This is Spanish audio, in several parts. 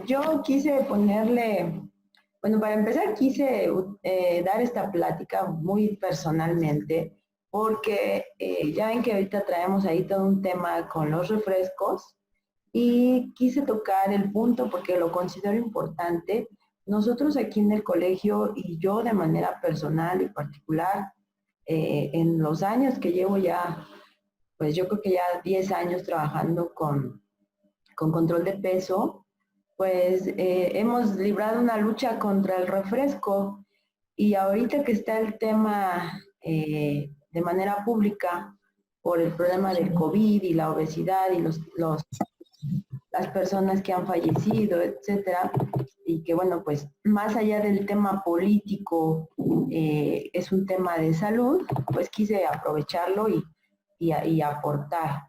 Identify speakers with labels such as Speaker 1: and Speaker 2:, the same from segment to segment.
Speaker 1: Yo quise ponerle, bueno, para empezar quise dar esta plática muy personalmente, porque ya ven que ahorita traemos ahí todo un tema con los refrescos y quise tocar el punto porque lo considero importante. Nosotros aquí en el colegio y yo de manera personal y particular, en los años que llevo ya, pues yo creo que ya 10 años trabajando con control de peso, pues hemos librado una lucha contra el refresco y ahorita que está el tema de manera pública por el problema del COVID y la obesidad y las personas que han fallecido, etcétera, y que bueno, pues más allá del tema político, es un tema de salud, pues quise aprovecharlo y aportar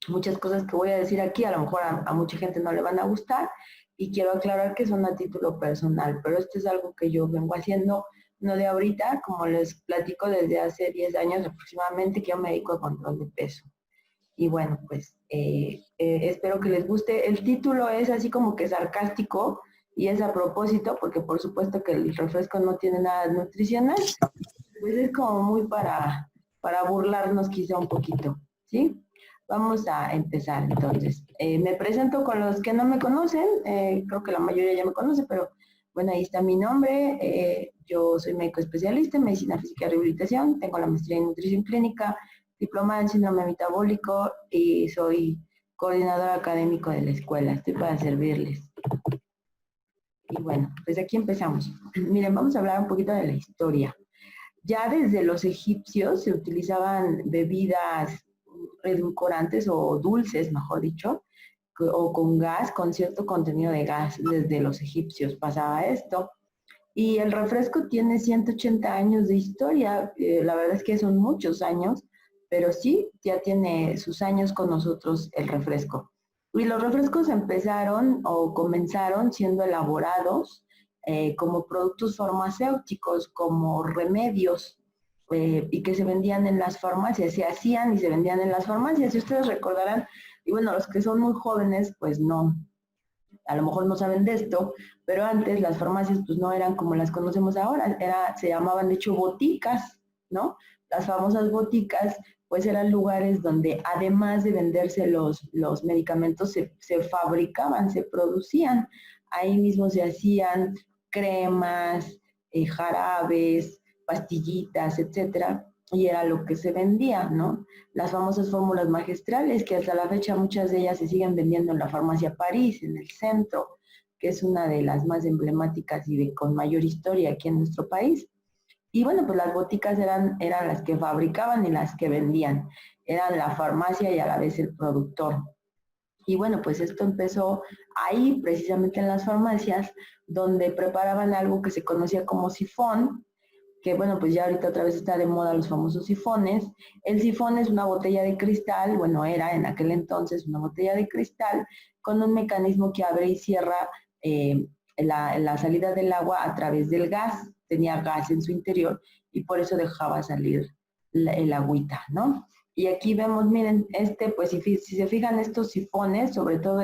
Speaker 1: muchas cosas que voy a decir aquí, a lo mejor a mucha gente no le van a gustar y quiero aclarar que son a título personal, pero esto es algo que yo vengo haciendo no de ahorita, como les platico desde hace 10 años aproximadamente que yo me dedico a control de peso. Y bueno, pues espero que les guste. El título es así como que sarcástico y es a propósito porque por supuesto que el refresco no tiene nada nutricional, pues es como muy para burlarnos quizá un poquito, ¿sí? Vamos a empezar entonces. Me presento con los que no me conocen, creo que la mayoría ya me conoce, pero bueno, ahí está mi nombre. Yo soy médico especialista en medicina física y rehabilitación, tengo la maestría en nutrición clínica, diplomada en síndrome metabólico y soy coordinador académico de la escuela. Estoy para servirles. Y bueno, pues aquí empezamos. Miren, vamos a hablar un poquito de la historia. Ya desde los egipcios se utilizaban bebidas edulcorantes o dulces, mejor dicho, o con gas, con cierto contenido de gas. Desde los egipcios pasaba esto. Y el refresco tiene 180 años de historia. La verdad es que son muchos años, pero sí, ya tiene sus años con nosotros el refresco. Y los refrescos empezaron o comenzaron siendo elaborados como productos farmacéuticos, como remedios, y que se vendían en las farmacias, se hacían y se vendían en las farmacias. Si ustedes recordarán, y bueno, los que son muy jóvenes, pues no, a lo mejor no saben de esto, pero antes las farmacias pues no eran como las conocemos ahora, se llamaban de hecho boticas, ¿no? Las famosas boticas pues eran lugares donde además de venderse los medicamentos se fabricaban, se producían, ahí mismo se hacían cremas, jarabes, pastillitas, etcétera, y era lo que se vendía, ¿no? Las famosas fórmulas magistrales, que hasta la fecha muchas de ellas se siguen vendiendo en la farmacia París, en el centro, que es una de las más emblemáticas y con mayor historia aquí en nuestro país. Y bueno, pues las boticas eran las que fabricaban y las que vendían. Eran la farmacia y a la vez el productor. Y bueno, pues esto empezó ahí, precisamente en las farmacias, donde preparaban algo que se conocía como sifón, que bueno, pues ya ahorita otra vez está de moda los famosos sifones. El sifón es una botella de cristal, bueno, era en aquel entonces una botella de cristal con un mecanismo que abre y cierra la salida del agua a través del gas. Tenía gas en su interior y por eso dejaba salir el agüita, ¿no? Y aquí vemos, miren, pues si se fijan estos sifones, sobre todo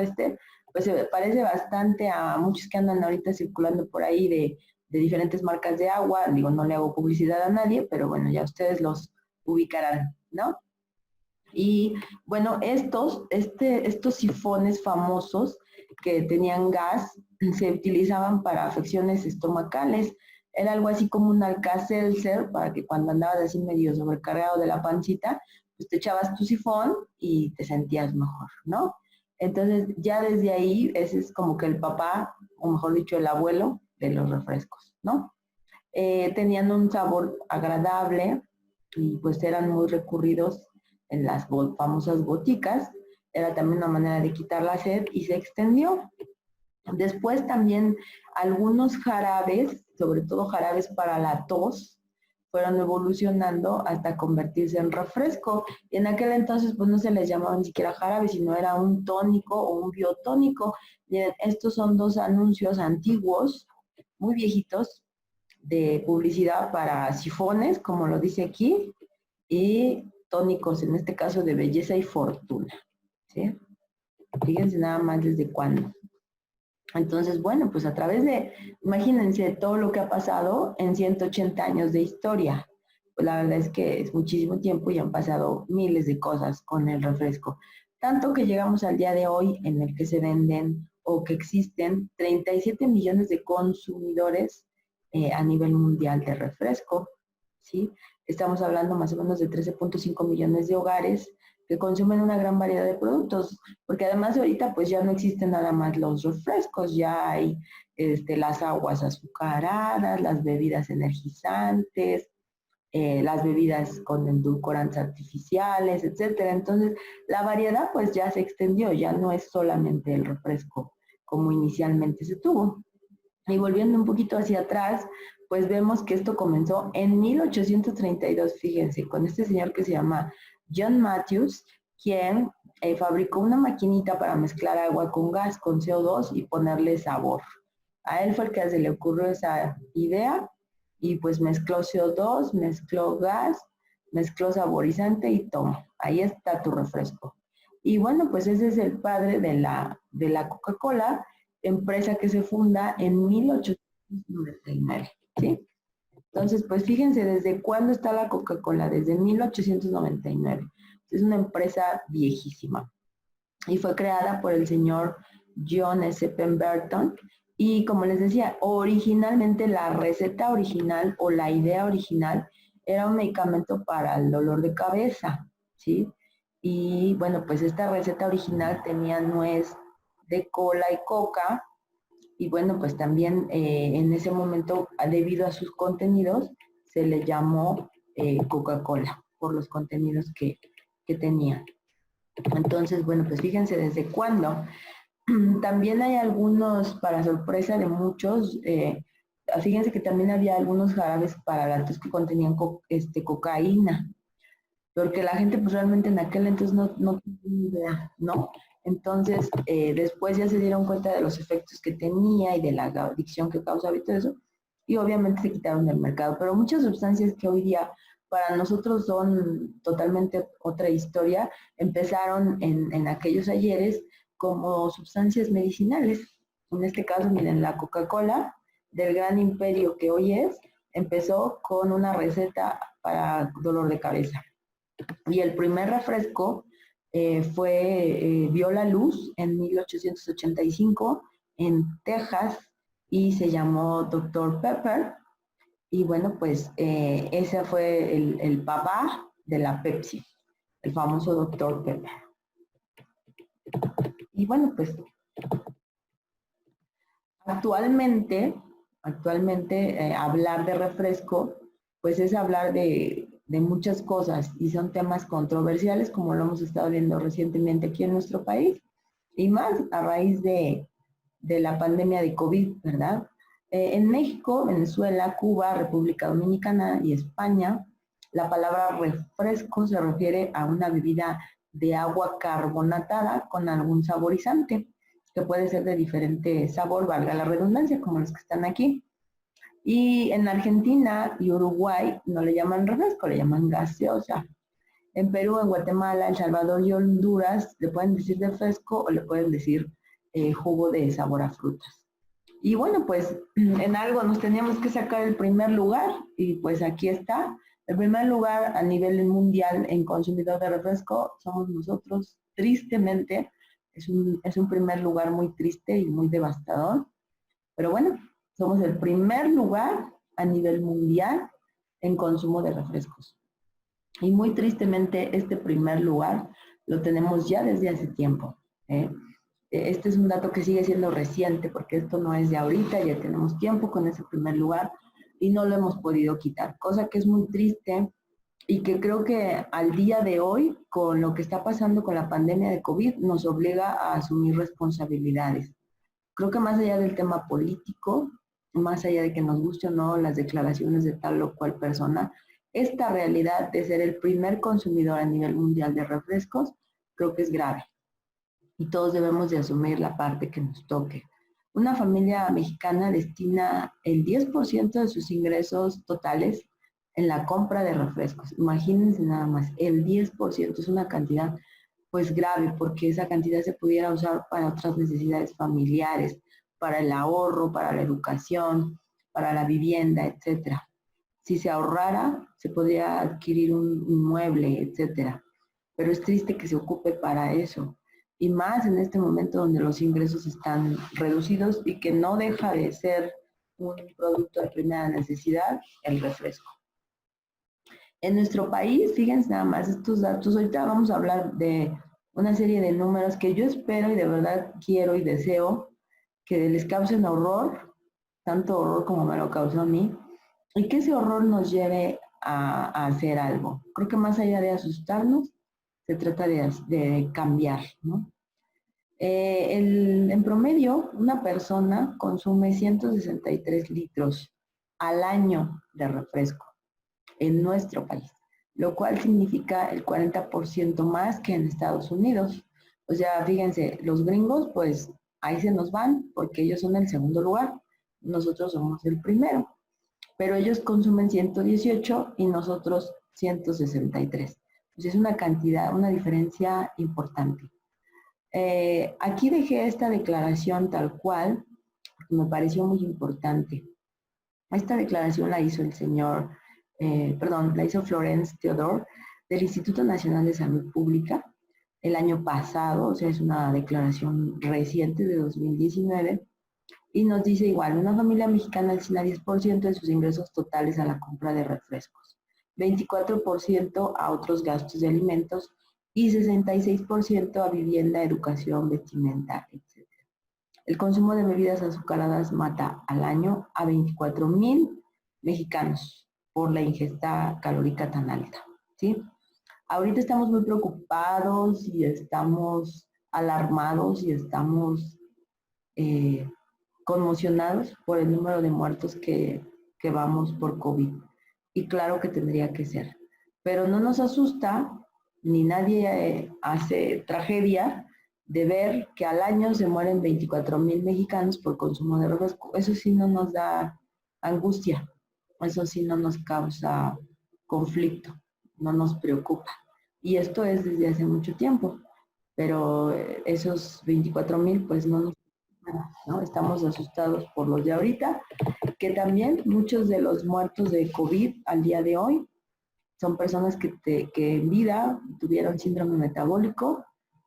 Speaker 1: pues se parece bastante a muchos que andan ahorita circulando por ahí de diferentes marcas de agua. Digo, no le hago publicidad a nadie, pero bueno, ya ustedes los ubicarán, ¿no? Y bueno, estos sifones famosos que tenían gas se utilizaban para afecciones estomacales. Era algo así como un Alka-Seltzer para que cuando andabas así medio sobrecargado de la pancita, pues te echabas tu sifón y te sentías mejor, ¿no? Entonces ya desde ahí ese es como que el papá, o mejor dicho el abuelo de los refrescos, ¿no? Tenían un sabor agradable y pues eran muy recurridos en las famosas boticas. Era también una manera de quitar la sed y se extendió. Después también algunos jarabes, sobre todo jarabes para la tos, fueron evolucionando hasta convertirse en refresco. Y en aquel entonces pues no se les llamaba ni siquiera jarabe, sino era un tónico o un biotónico. Miren, estos son dos anuncios antiguos, muy viejitos, de publicidad para sifones, como lo dice aquí, y tónicos, en este caso de belleza y fortuna, ¿sí? Fíjense nada más desde cuándo. Entonces, bueno, pues a través de, imagínense todo lo que ha pasado en 180 años de historia. Pues la verdad es que es muchísimo tiempo y han pasado miles de cosas con el refresco. Tanto que llegamos al día de hoy en el que se venden o que existen 37 millones de consumidores a nivel mundial de refresco, ¿sí? Estamos hablando más o menos de 13.5 millones de hogares que consumen una gran variedad de productos, porque además ahorita pues ya no existen nada más los refrescos, ya hay las aguas azucaradas, las bebidas energizantes, las bebidas con endulcorantes artificiales, etcétera. Entonces, la variedad pues ya se extendió, ya no es solamente el refresco como inicialmente se tuvo. Y volviendo un poquito hacia atrás, pues vemos que esto comenzó en 1832, fíjense, con este señor que se llama John Matthews, quien fabricó una maquinita para mezclar agua con gas, con CO2 y ponerle sabor. A él fue el que se le ocurrió esa idea y pues mezcló CO2, mezcló gas, mezcló saborizante y toma, ahí está tu refresco. Y bueno, pues ese es el padre de la Coca-Cola, empresa que se funda en 1899, ¿sí? Entonces, pues fíjense, ¿desde cuándo está la Coca-Cola? Desde 1899. Es una empresa viejísima y fue creada por el señor John S. Pemberton. Y como les decía, originalmente la receta original o la idea original era un medicamento para el dolor de cabeza, ¿sí? Y bueno, pues esta receta original tenía nuez de cola y coca, y bueno, pues también en ese momento, debido a sus contenidos, se le llamó Coca-Cola por los contenidos que tenía. Entonces, bueno, pues fíjense desde cuándo. También hay algunos, para sorpresa de muchos, fíjense que también había algunos jarabes para gatos que contenían cocaína, porque la gente pues realmente en aquel entonces no tenía idea, ¿no? Entonces, después ya se dieron cuenta de los efectos que tenía y de la adicción que causaba y todo eso, y obviamente se quitaron del mercado. Pero muchas sustancias que hoy día para nosotros son totalmente otra historia, empezaron en aquellos ayeres como sustancias medicinales. En este caso, miren, la Coca-Cola, del gran imperio que hoy es, empezó con una receta para dolor de cabeza. Y el primer refresco vio la luz en 1885 en Texas y se llamó Dr. Pepper. Y bueno, pues ese fue el papá de la Pepsi, el famoso Dr. Pepper. Y bueno, pues actualmente hablar de refresco, pues es hablar de muchas cosas y son temas controversiales como lo hemos estado viendo recientemente aquí en nuestro país y más a raíz de la pandemia de COVID, ¿verdad? En México, Venezuela, Cuba, República Dominicana y España, la palabra refresco se refiere a una bebida de agua carbonatada con algún saborizante, que puede ser de diferente sabor, valga la redundancia, como los que están aquí. Y en Argentina y Uruguay no le llaman refresco, le llaman gaseosa. En Perú, en Guatemala, El Salvador y Honduras le pueden decir refresco o le pueden decir jugo de sabor a frutas. Y bueno, pues en algo nos teníamos que sacar el primer lugar y pues aquí está. El primer lugar a nivel mundial en consumidor de refresco somos nosotros, tristemente. Es un primer lugar muy triste y muy devastador. Pero bueno, somos el primer lugar a nivel mundial en consumo de refrescos. Y muy tristemente este primer lugar lo tenemos ya desde hace tiempo. ¿eh? Este es un dato que sigue siendo reciente porque esto no es de ahorita, ya tenemos tiempo con ese primer lugar y no lo hemos podido quitar, cosa que es muy triste y que creo que al día de hoy, con lo que está pasando con la pandemia de COVID, nos obliga a asumir responsabilidades. Creo que más allá del tema político, más allá de que nos guste o no las declaraciones de tal o cual persona, esta realidad de ser el primer consumidor a nivel mundial de refrescos, creo que es grave y todos debemos de asumir la parte que nos toque. Una familia mexicana destina el 10% de sus ingresos totales en la compra de refrescos. Imagínense nada más, el 10% es una cantidad pues grave porque esa cantidad se pudiera usar para otras necesidades familiares, para el ahorro, para la educación, para la vivienda, etcétera. Si se ahorrara, se podría adquirir un inmueble, etcétera. Pero es triste que se ocupe para eso. Y más en este momento donde los ingresos están reducidos y que no deja de ser un producto de primera necesidad, el refresco. En nuestro país, fíjense nada más estos datos, ahorita vamos a hablar de una serie de números que yo espero y de verdad quiero y deseo que les causen horror, tanto horror como me lo causó a mí, y que ese horror nos lleve a hacer algo. Creo que más allá de asustarnos, se trata de cambiar, ¿no? En promedio, una persona consume 163 litros al año de refresco en nuestro país, lo cual significa el 40% más que en Estados Unidos. O sea, fíjense, los gringos, pues ahí se nos van porque ellos son el segundo lugar, nosotros somos el primero, pero ellos consumen 118 y nosotros 163. Pues es una cantidad, una diferencia importante. Aquí dejé esta declaración tal cual, porque me pareció muy importante. Esta declaración la hizo el señor, la hizo Florence Theodore del Instituto Nacional de Salud Pública el año pasado, o sea, es una declaración reciente de 2019, y nos dice igual, una familia mexicana destina 10% de sus ingresos totales a la compra de refrescos, 24% a otros gastos de alimentos y 66% a vivienda, educación, vestimenta, etc. El consumo de bebidas azucaradas mata al año a 24,000 mexicanos por la ingesta calórica tan alta, ¿sí? Ahorita estamos muy preocupados y estamos alarmados y estamos conmocionados por el número de muertos que vamos por COVID. Y claro que tendría que ser. Pero no nos asusta, ni nadie hace tragedia de ver que al año se mueren 24,000 mexicanos por consumo de refresco. Eso sí no nos da angustia, eso sí no nos causa conflicto, no nos preocupa. Y esto es desde hace mucho tiempo, pero esos 24,000 pues no nos preocupan, ¿no? Estamos asustados por los de ahorita, que también muchos de los muertos de COVID al día de hoy son personas que en vida tuvieron síndrome metabólico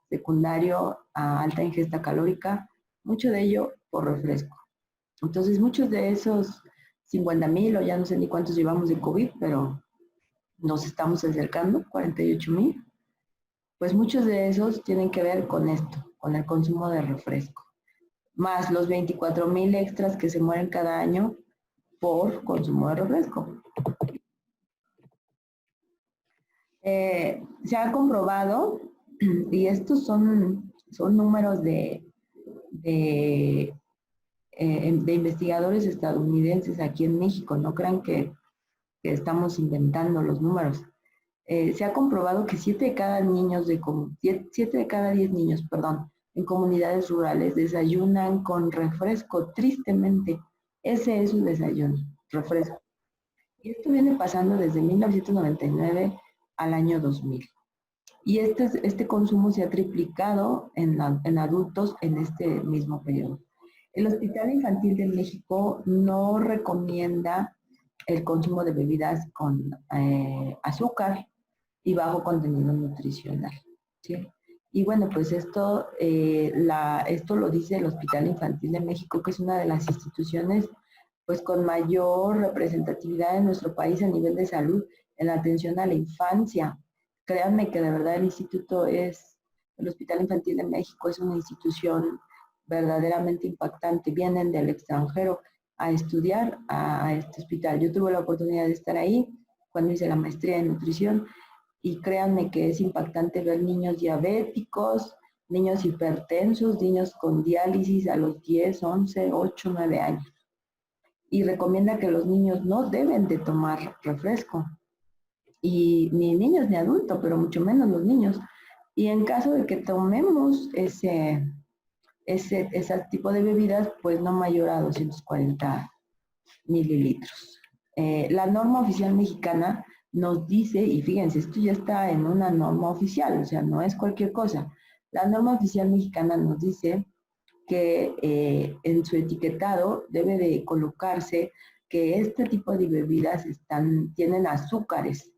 Speaker 1: secundario a alta ingesta calórica, mucho de ello por refresco. Entonces, muchos de esos 50,000 o ya no sé ni cuántos llevamos de COVID, pero nos estamos acercando, 48,000, pues muchos de esos tienen que ver con esto, con el consumo de refresco, más los 24,000 extras que se mueren cada año por consumo de refresco. Se ha comprobado, y estos son números de investigadores estadounidenses aquí en México, no crean que estamos inventando los números. Se ha comprobado que 7 de cada 10 niños, en comunidades rurales desayunan con refresco, tristemente. Ese es su desayuno, refresco. Y esto viene pasando desde 1999 al año 2000. Y este consumo se ha triplicado en adultos en este mismo periodo. El Hospital Infantil de México no recomienda el consumo de bebidas con azúcar y bajo contenido nutricional, ¿sí? Y bueno, pues esto lo dice el Hospital Infantil de México, que es una de las instituciones pues con mayor representatividad en nuestro país a nivel de salud en la atención a la infancia. Créanme que de verdad el Hospital Infantil de México es una institución verdaderamente impactante. Vienen del extranjero a estudiar a este hospital. Yo tuve la oportunidad de estar ahí cuando hice la maestría en nutrición y créanme que es impactante ver niños diabéticos, niños hipertensos, niños con diálisis a los 10, 11, 8, 9 años. Y recomienda que los niños no deben de tomar refresco. Y ni niños ni adultos, pero mucho menos los niños. Y en caso de que tomemos ese tipo de bebidas, pues no mayor a 240 mililitros. La norma oficial mexicana nos dice, y fíjense, esto ya está en una norma oficial, o sea, no es cualquier cosa. La norma oficial mexicana nos dice que en su etiquetado debe de colocarse que este tipo de bebidas tienen azúcares.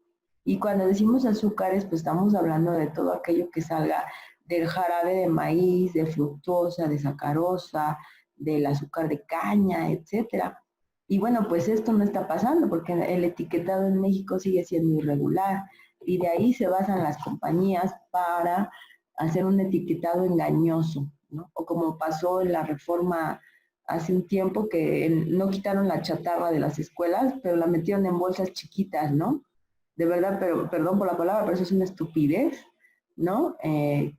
Speaker 1: Y cuando decimos azúcares, pues estamos hablando de todo aquello que salga del jarabe de maíz, de fructosa, de sacarosa, del azúcar de caña, etcétera. Y bueno, pues esto no está pasando porque el etiquetado en México sigue siendo irregular y de ahí se basan las compañías para hacer un etiquetado engañoso, ¿no? O como pasó en la reforma hace un tiempo que no quitaron la chatarra de las escuelas, pero la metieron en bolsas chiquitas, ¿no? De verdad, pero perdón por la palabra, pero eso es una estupidez, ¿no?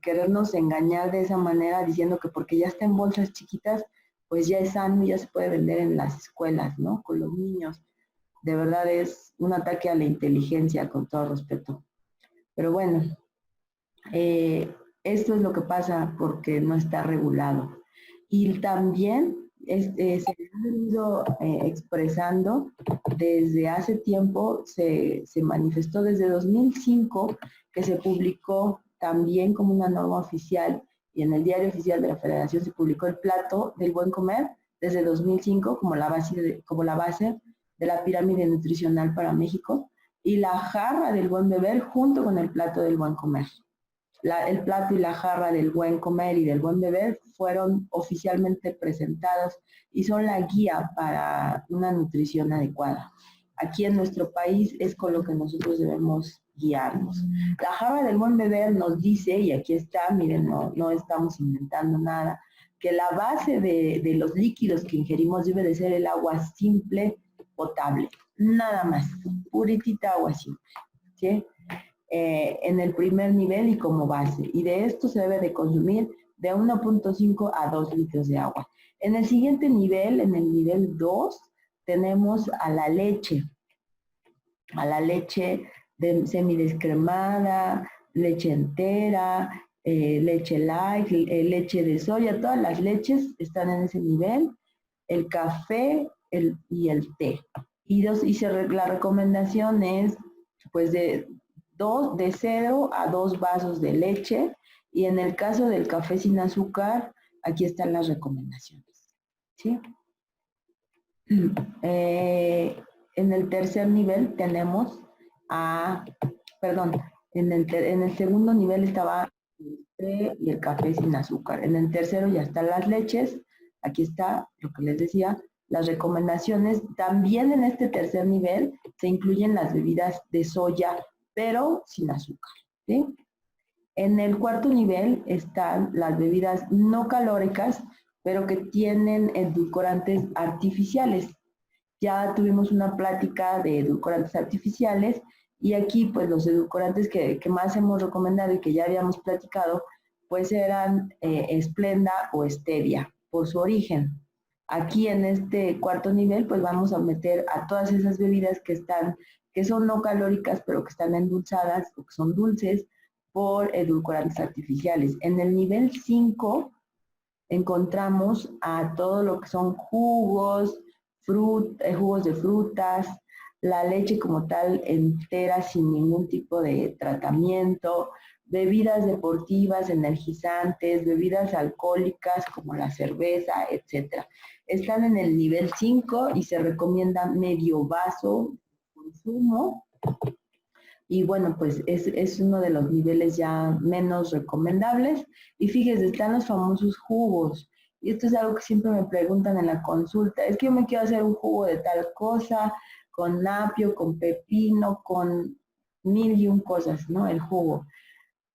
Speaker 1: Querernos engañar de esa manera diciendo que porque ya está en bolsas chiquitas, pues ya es sano y ya se puede vender en las escuelas, ¿no? Con los niños. De verdad es un ataque a la inteligencia, con todo respeto. Pero bueno, esto es lo que pasa porque no está regulado. Y también se ha venido expresando desde hace tiempo, se manifestó desde 2005 que se publicó también como una norma oficial y en el Diario Oficial de la Federación se publicó el plato del buen comer desde 2005 como la base de la pirámide nutricional para México y la jarra del buen beber junto con el plato del buen comer. El plato y la jarra del buen comer y del buen beber fueron oficialmente presentados y son la guía para una nutrición adecuada. Aquí en nuestro país es con lo que nosotros debemos guiarnos. La jarra del buen beber nos dice, y aquí está, miren, no estamos inventando nada, que la base de los líquidos que ingerimos debe de ser el agua simple, potable, nada más, puritita agua simple, ¿sí? En el primer nivel y como base. Y de esto se debe de consumir de 1.5 a 2 litros de agua. En el siguiente nivel, en el nivel 2, tenemos a la leche semidescremada, leche entera, leche light, leche de soya, todas las leches están en ese nivel, el café y el té. La recomendación es pues de 0 a 2 vasos de leche y en el caso del café sin azúcar, aquí están las recomendaciones. ¿Sí? En el tercer nivel tenemos en el segundo nivel estaba el té y el café sin azúcar. En el tercero ya están las leches. Aquí está lo que les decía, las recomendaciones. También en este tercer nivel se incluyen las bebidas de soya, pero sin azúcar, ¿sí? En el cuarto nivel están las bebidas no calóricas, pero que tienen edulcorantes artificiales. Ya tuvimos una plática de edulcorantes artificiales y aquí pues los edulcorantes que más hemos recomendado y que ya habíamos platicado pues eran Splenda o Stevia por su origen. Aquí en este cuarto nivel pues vamos a meter a todas esas bebidas que son no calóricas pero que están endulzadas o que son dulces por edulcorantes artificiales. En el nivel 5 encontramos a todo lo que son jugos de frutas, la leche como tal entera sin ningún tipo de tratamiento, bebidas deportivas, energizantes, bebidas alcohólicas como la cerveza, etc. Están en el nivel 5 y se recomienda medio vaso de consumo. Y bueno, pues es uno de los niveles ya menos recomendables. Y fíjense, están los famosos jugos. Y esto es algo que siempre me preguntan en la consulta. Es que yo me quiero hacer un jugo de tal cosa, con apio, con pepino, con mil y un cosas, ¿no? El jugo.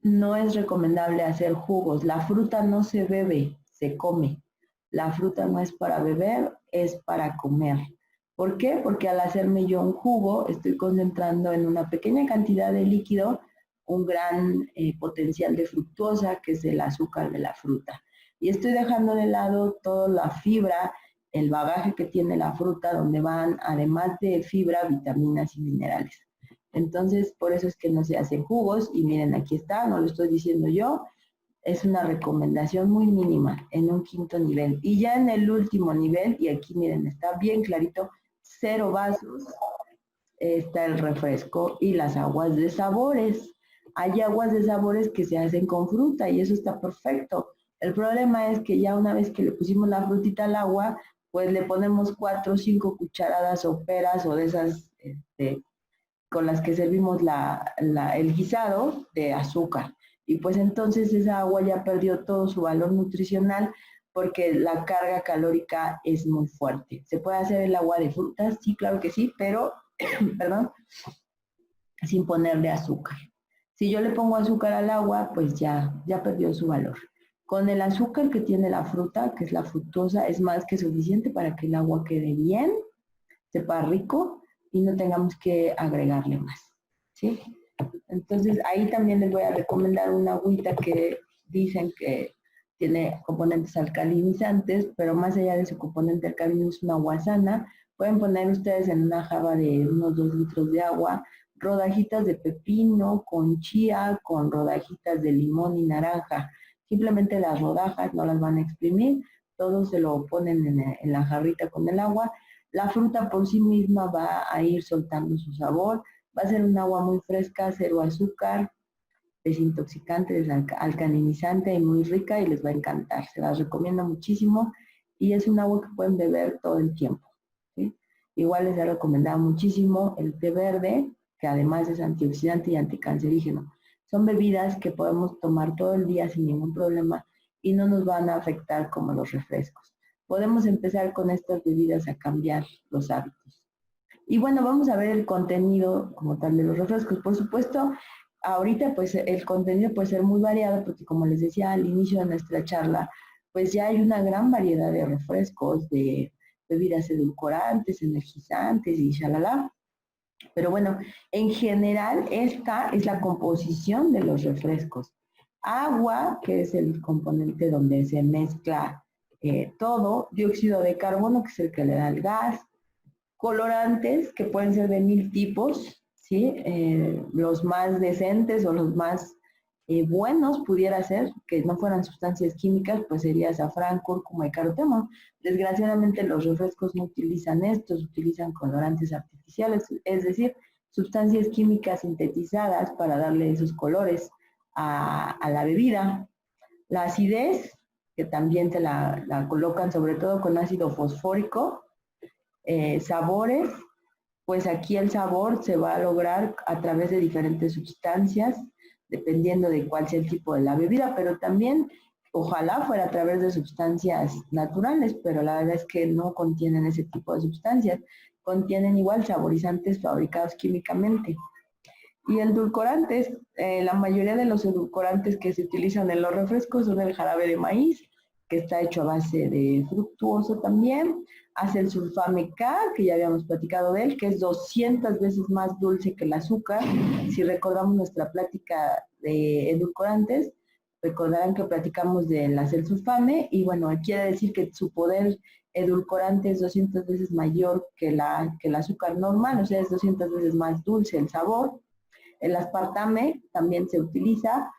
Speaker 1: No es recomendable hacer jugos. La fruta no se bebe, se come. La fruta no es para beber, es para comer. ¿Por qué? Porque al hacerme yo un jugo, estoy concentrando en una pequeña cantidad de líquido un gran potencial de fructosa, que es el azúcar de la fruta. Y estoy dejando de lado toda la fibra, el bagaje que tiene la fruta, donde van, además de fibra, vitaminas y minerales. Entonces, por eso es que no se hacen jugos. Y miren, aquí está, no lo estoy diciendo yo, es una recomendación muy mínima en un quinto nivel. Y ya en el último nivel, y aquí miren, está bien clarito, 0 vasos, está el refresco y las aguas de sabores. Hay aguas de sabores que se hacen con fruta y eso está perfecto, El problema es que ya una vez que le pusimos la frutita al agua, pues le ponemos 4 o 5 cucharadas soperas o de esas con las que servimos el guisado de azúcar. Y pues entonces esa agua ya perdió todo su valor nutricional porque la carga calórica es muy fuerte. ¿Se puede hacer el agua de frutas? Sí, claro que sí, pero, perdón, sin ponerle azúcar. Si yo le pongo azúcar al agua, pues ya perdió su valor. Con el azúcar que tiene la fruta, que es la fructosa, es más que suficiente para que el agua quede bien, sepa rico y no tengamos que agregarle más, ¿sí? Entonces ahí también les voy a recomendar una agüita que dicen que tiene componentes alcalinizantes, pero más allá de su componente alcalino es una agua sana. Pueden poner ustedes en una jarra de unos 2 litros de agua rodajitas de pepino con chía, con rodajitas de limón y naranja. Simplemente las rodajas, no las van a exprimir, todo se lo ponen en la jarrita con el agua. La fruta por sí misma va a ir soltando su sabor, va a ser un agua muy fresca, cero azúcar, desintoxicante, alcalinizante y muy rica y les va a encantar. Se las recomiendo muchísimo y es un agua que pueden beber todo el tiempo, ¿sí? Igual les he recomendado muchísimo el té verde, que además es antioxidante y anticancerígeno. Son bebidas que podemos tomar todo el día sin ningún problema y no nos van a afectar como los refrescos. Podemos empezar con estas bebidas a cambiar los hábitos. Y bueno, vamos a ver el contenido como tal de los refrescos. Por supuesto, ahorita pues el contenido puede ser muy variado porque como les decía al inicio de nuestra charla, pues ya hay una gran variedad de refrescos, de bebidas edulcorantes, energizantes y shalala. Pero bueno, en general esta es la composición de los refrescos. Agua, que es el componente donde se mezcla todo, dióxido de carbono, que es el que le da el gas, colorantes, que pueden ser de 1000 tipos, ¿sí? Los más decentes o los más buenos pudiera ser, que no fueran sustancias químicas, pues sería azafrán, cúrcuma y caroteno. Desgraciadamente los refrescos no utilizan estos, utilizan colorantes artificiales, es decir, sustancias químicas sintetizadas para darle esos colores a la bebida. La acidez, que también te la colocan sobre todo con ácido fosfórico. Sabores, pues aquí el sabor se va a lograr a través de diferentes sustancias, dependiendo de cuál sea el tipo de la bebida, pero también ojalá fuera a través de sustancias naturales, pero la verdad es que no contienen ese tipo de sustancias, contienen igual saborizantes fabricados químicamente. Y edulcorantes, la mayoría de los edulcorantes que se utilizan en los refrescos son el jarabe de maíz, que está hecho a base de fructuoso también, hace el sulfame K, que ya habíamos platicado de él, que es 200 veces más dulce que el azúcar. Si recordamos nuestra plática de edulcorantes, recordarán que platicamos del sulfame y bueno, quiere decir que su poder edulcorante es 200 veces mayor que el azúcar normal, o sea, es 200 veces más dulce el sabor. El aspartame también se utiliza.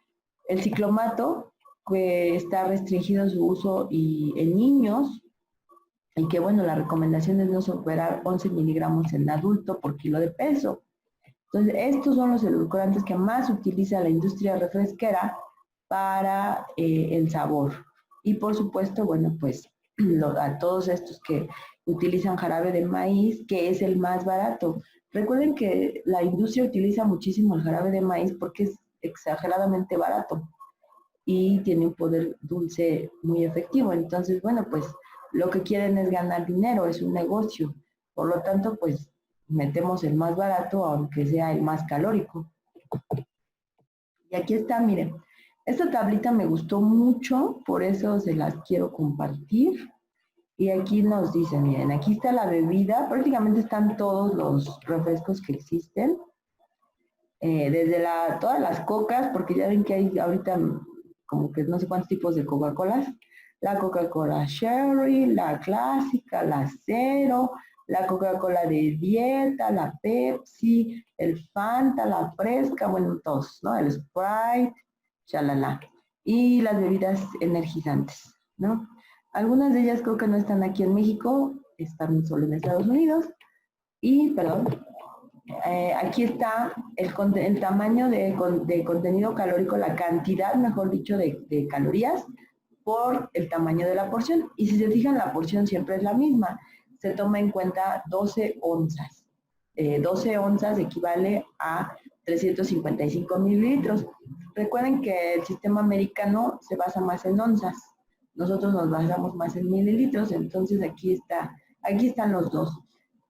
Speaker 1: El ciclomato, que está restringido su uso en niños, y que bueno, la recomendación es no superar 11 miligramos en adulto por kilo de peso. Entonces, estos son los edulcorantes que más utiliza la industria refresquera para el sabor. Y por supuesto, bueno, pues a todos estos que utilizan jarabe de maíz, que es el más barato. Recuerden que la industria utiliza muchísimo el jarabe de maíz porque es exageradamente barato y tiene un poder dulce muy efectivo. Entonces, bueno, pues lo que quieren es ganar dinero, es un negocio. Por lo tanto, pues metemos el más barato aunque sea el más calórico. Y aquí está, miren, esta tablita me gustó mucho, por eso se las quiero compartir. Y aquí nos dicen, miren, aquí está la bebida, prácticamente están todos los refrescos que existen, desde todas las cocas, porque ya ven que hay ahorita como que no sé cuántos tipos de Coca-Colas, la Coca-Cola Cherry, la clásica, la cero, la Coca-Cola de dieta, la Pepsi, el Fanta, la fresca, bueno, todos, ¿no? El Sprite, chalala. Y las bebidas energizantes, ¿no? Algunas de ellas creo que no están aquí en México, están solo en Estados Unidos. Y, perdón, aquí está el tamaño de contenido calórico, la cantidad, mejor dicho, de calorías por el tamaño de la porción. Y si se fijan, la porción siempre es la misma. Se toma en cuenta 12 onzas. 12 onzas equivale a 355 mililitros. Recuerden que el sistema americano se basa más en onzas. Nosotros nos basamos más en mililitros, entonces aquí están los dos.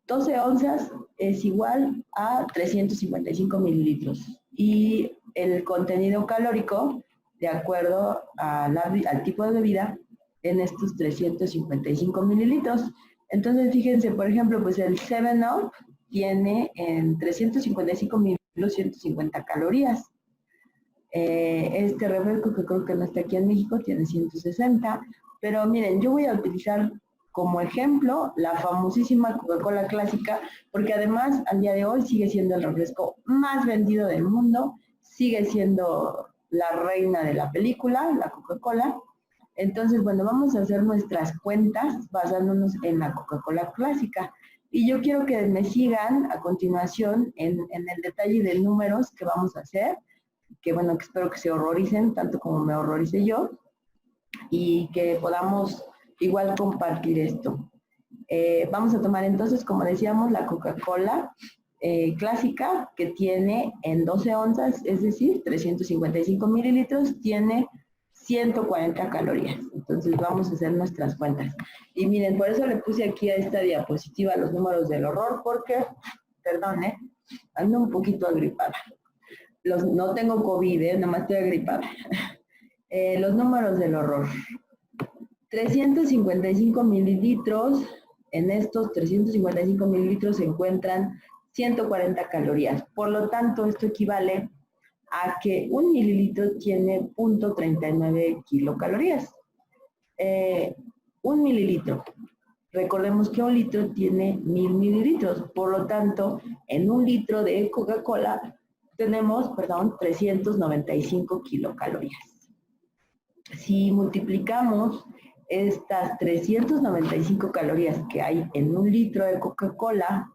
Speaker 1: 12 onzas es igual a 355 mililitros. Y el contenido calórico, de acuerdo al tipo de bebida, en estos 355 mililitros. Entonces, fíjense, por ejemplo, pues el 7-Up tiene en 355 mililitros 150 calorías. Este refresco, que creo que no está aquí en México, tiene 160. Pero miren, yo voy a utilizar como ejemplo la famosísima Coca-Cola clásica, porque además al día de hoy sigue siendo el refresco más vendido del mundo, sigue siendo la reina de la película, la Coca-Cola. Entonces, bueno, vamos a hacer nuestras cuentas basándonos en la Coca-Cola clásica. Y yo quiero que me sigan a continuación en el detalle de números que vamos a hacer, que bueno, que espero que se horroricen tanto como me horroricé yo, y que podamos igual compartir esto. Vamos a tomar entonces, como decíamos, la Coca-Cola clásica, que tiene en 12 onzas, es decir, 355 mililitros, tiene 140 calorías. Entonces vamos a hacer nuestras cuentas. Y miren, por eso le puse aquí a esta diapositiva los números del horror, porque, perdón, ando un poquito agripada. No tengo COVID, nada más estoy agripada. Los números del horror. 355 mililitros, en estos 355 mililitros se encuentran 140 calorías. Por lo tanto, esto equivale a que un mililitro tiene 0.39 kilocalorías. Un mililitro. Recordemos que un litro tiene 1000 mililitros. Por lo tanto, en un litro de Coca-Cola tenemos, 395 kilocalorías. Si multiplicamos estas 395 calorías que hay en un litro de Coca-Cola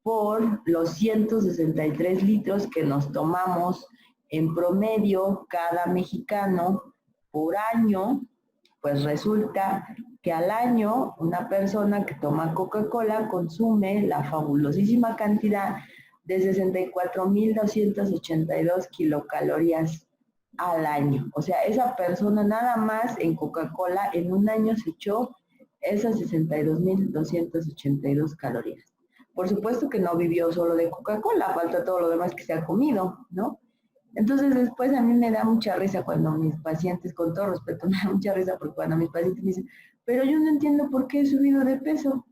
Speaker 1: por los 163 litros que nos tomamos en promedio cada mexicano por año, pues resulta que al año una persona que toma Coca-Cola consume la fabulosísima cantidad de 64.282 kilocalorías al año. O sea, esa persona nada más en Coca-Cola en un año se echó esas 62.282 calorías. Por supuesto que no vivió solo de Coca-Cola, falta todo lo demás que se ha comido, ¿no? Entonces después a mí me da mucha risa cuando mis pacientes, con todo respeto, me da mucha risa porque cuando mis pacientes me dicen, pero yo no entiendo por qué he subido de peso.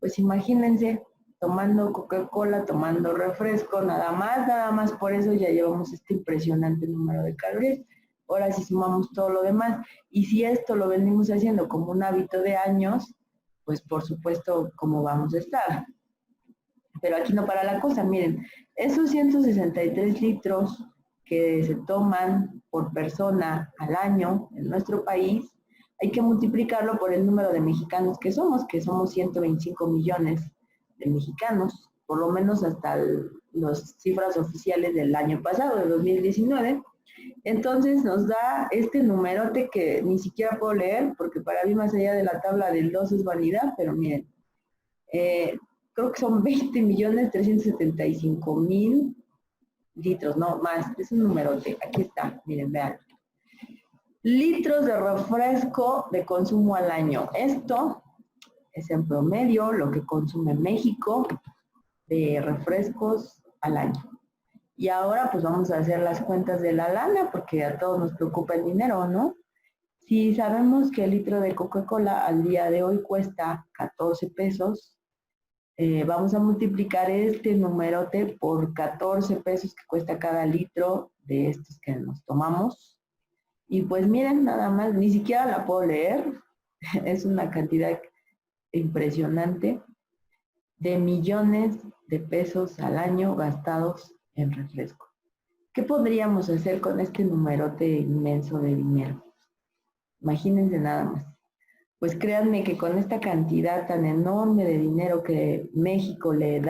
Speaker 1: Pues imagínense, tomando Coca-Cola, tomando refresco, nada más por eso ya llevamos este impresionante número de calorías. Ahora si sumamos todo lo demás, y si esto lo venimos haciendo como un hábito de años, pues por supuesto, ¿cómo vamos a estar? Pero aquí no para la cosa, miren, esos 163 litros que se toman por persona al año en nuestro país, hay que multiplicarlo por el número de mexicanos que somos 125 millones de mexicanos, por lo menos hasta las cifras oficiales del año pasado, de 2019. Entonces nos da este numerote que ni siquiera puedo leer, porque para mí más allá de la tabla del 2 es vanidad, pero miren, creo que son 20.375.000 litros, no más, es un numerote, aquí está, miren, vean. Litros de refresco de consumo al año. Esto es en promedio lo que consume México de refrescos al año. Y ahora pues vamos a hacer las cuentas de la lana, porque a todos nos preocupa el dinero, ¿no? Si sabemos que el litro de Coca-Cola al día de hoy cuesta 14 pesos, vamos a multiplicar este numerote por 14 pesos que cuesta cada litro de estos que nos tomamos. Y pues miren, nada más, ni siquiera la puedo leer, es una cantidad impresionante de millones de pesos al año gastados en refresco. ¿Qué podríamos hacer con este numerote inmenso de dinero? Imagínense nada más. Pues créanme que con esta cantidad tan enorme de dinero que México le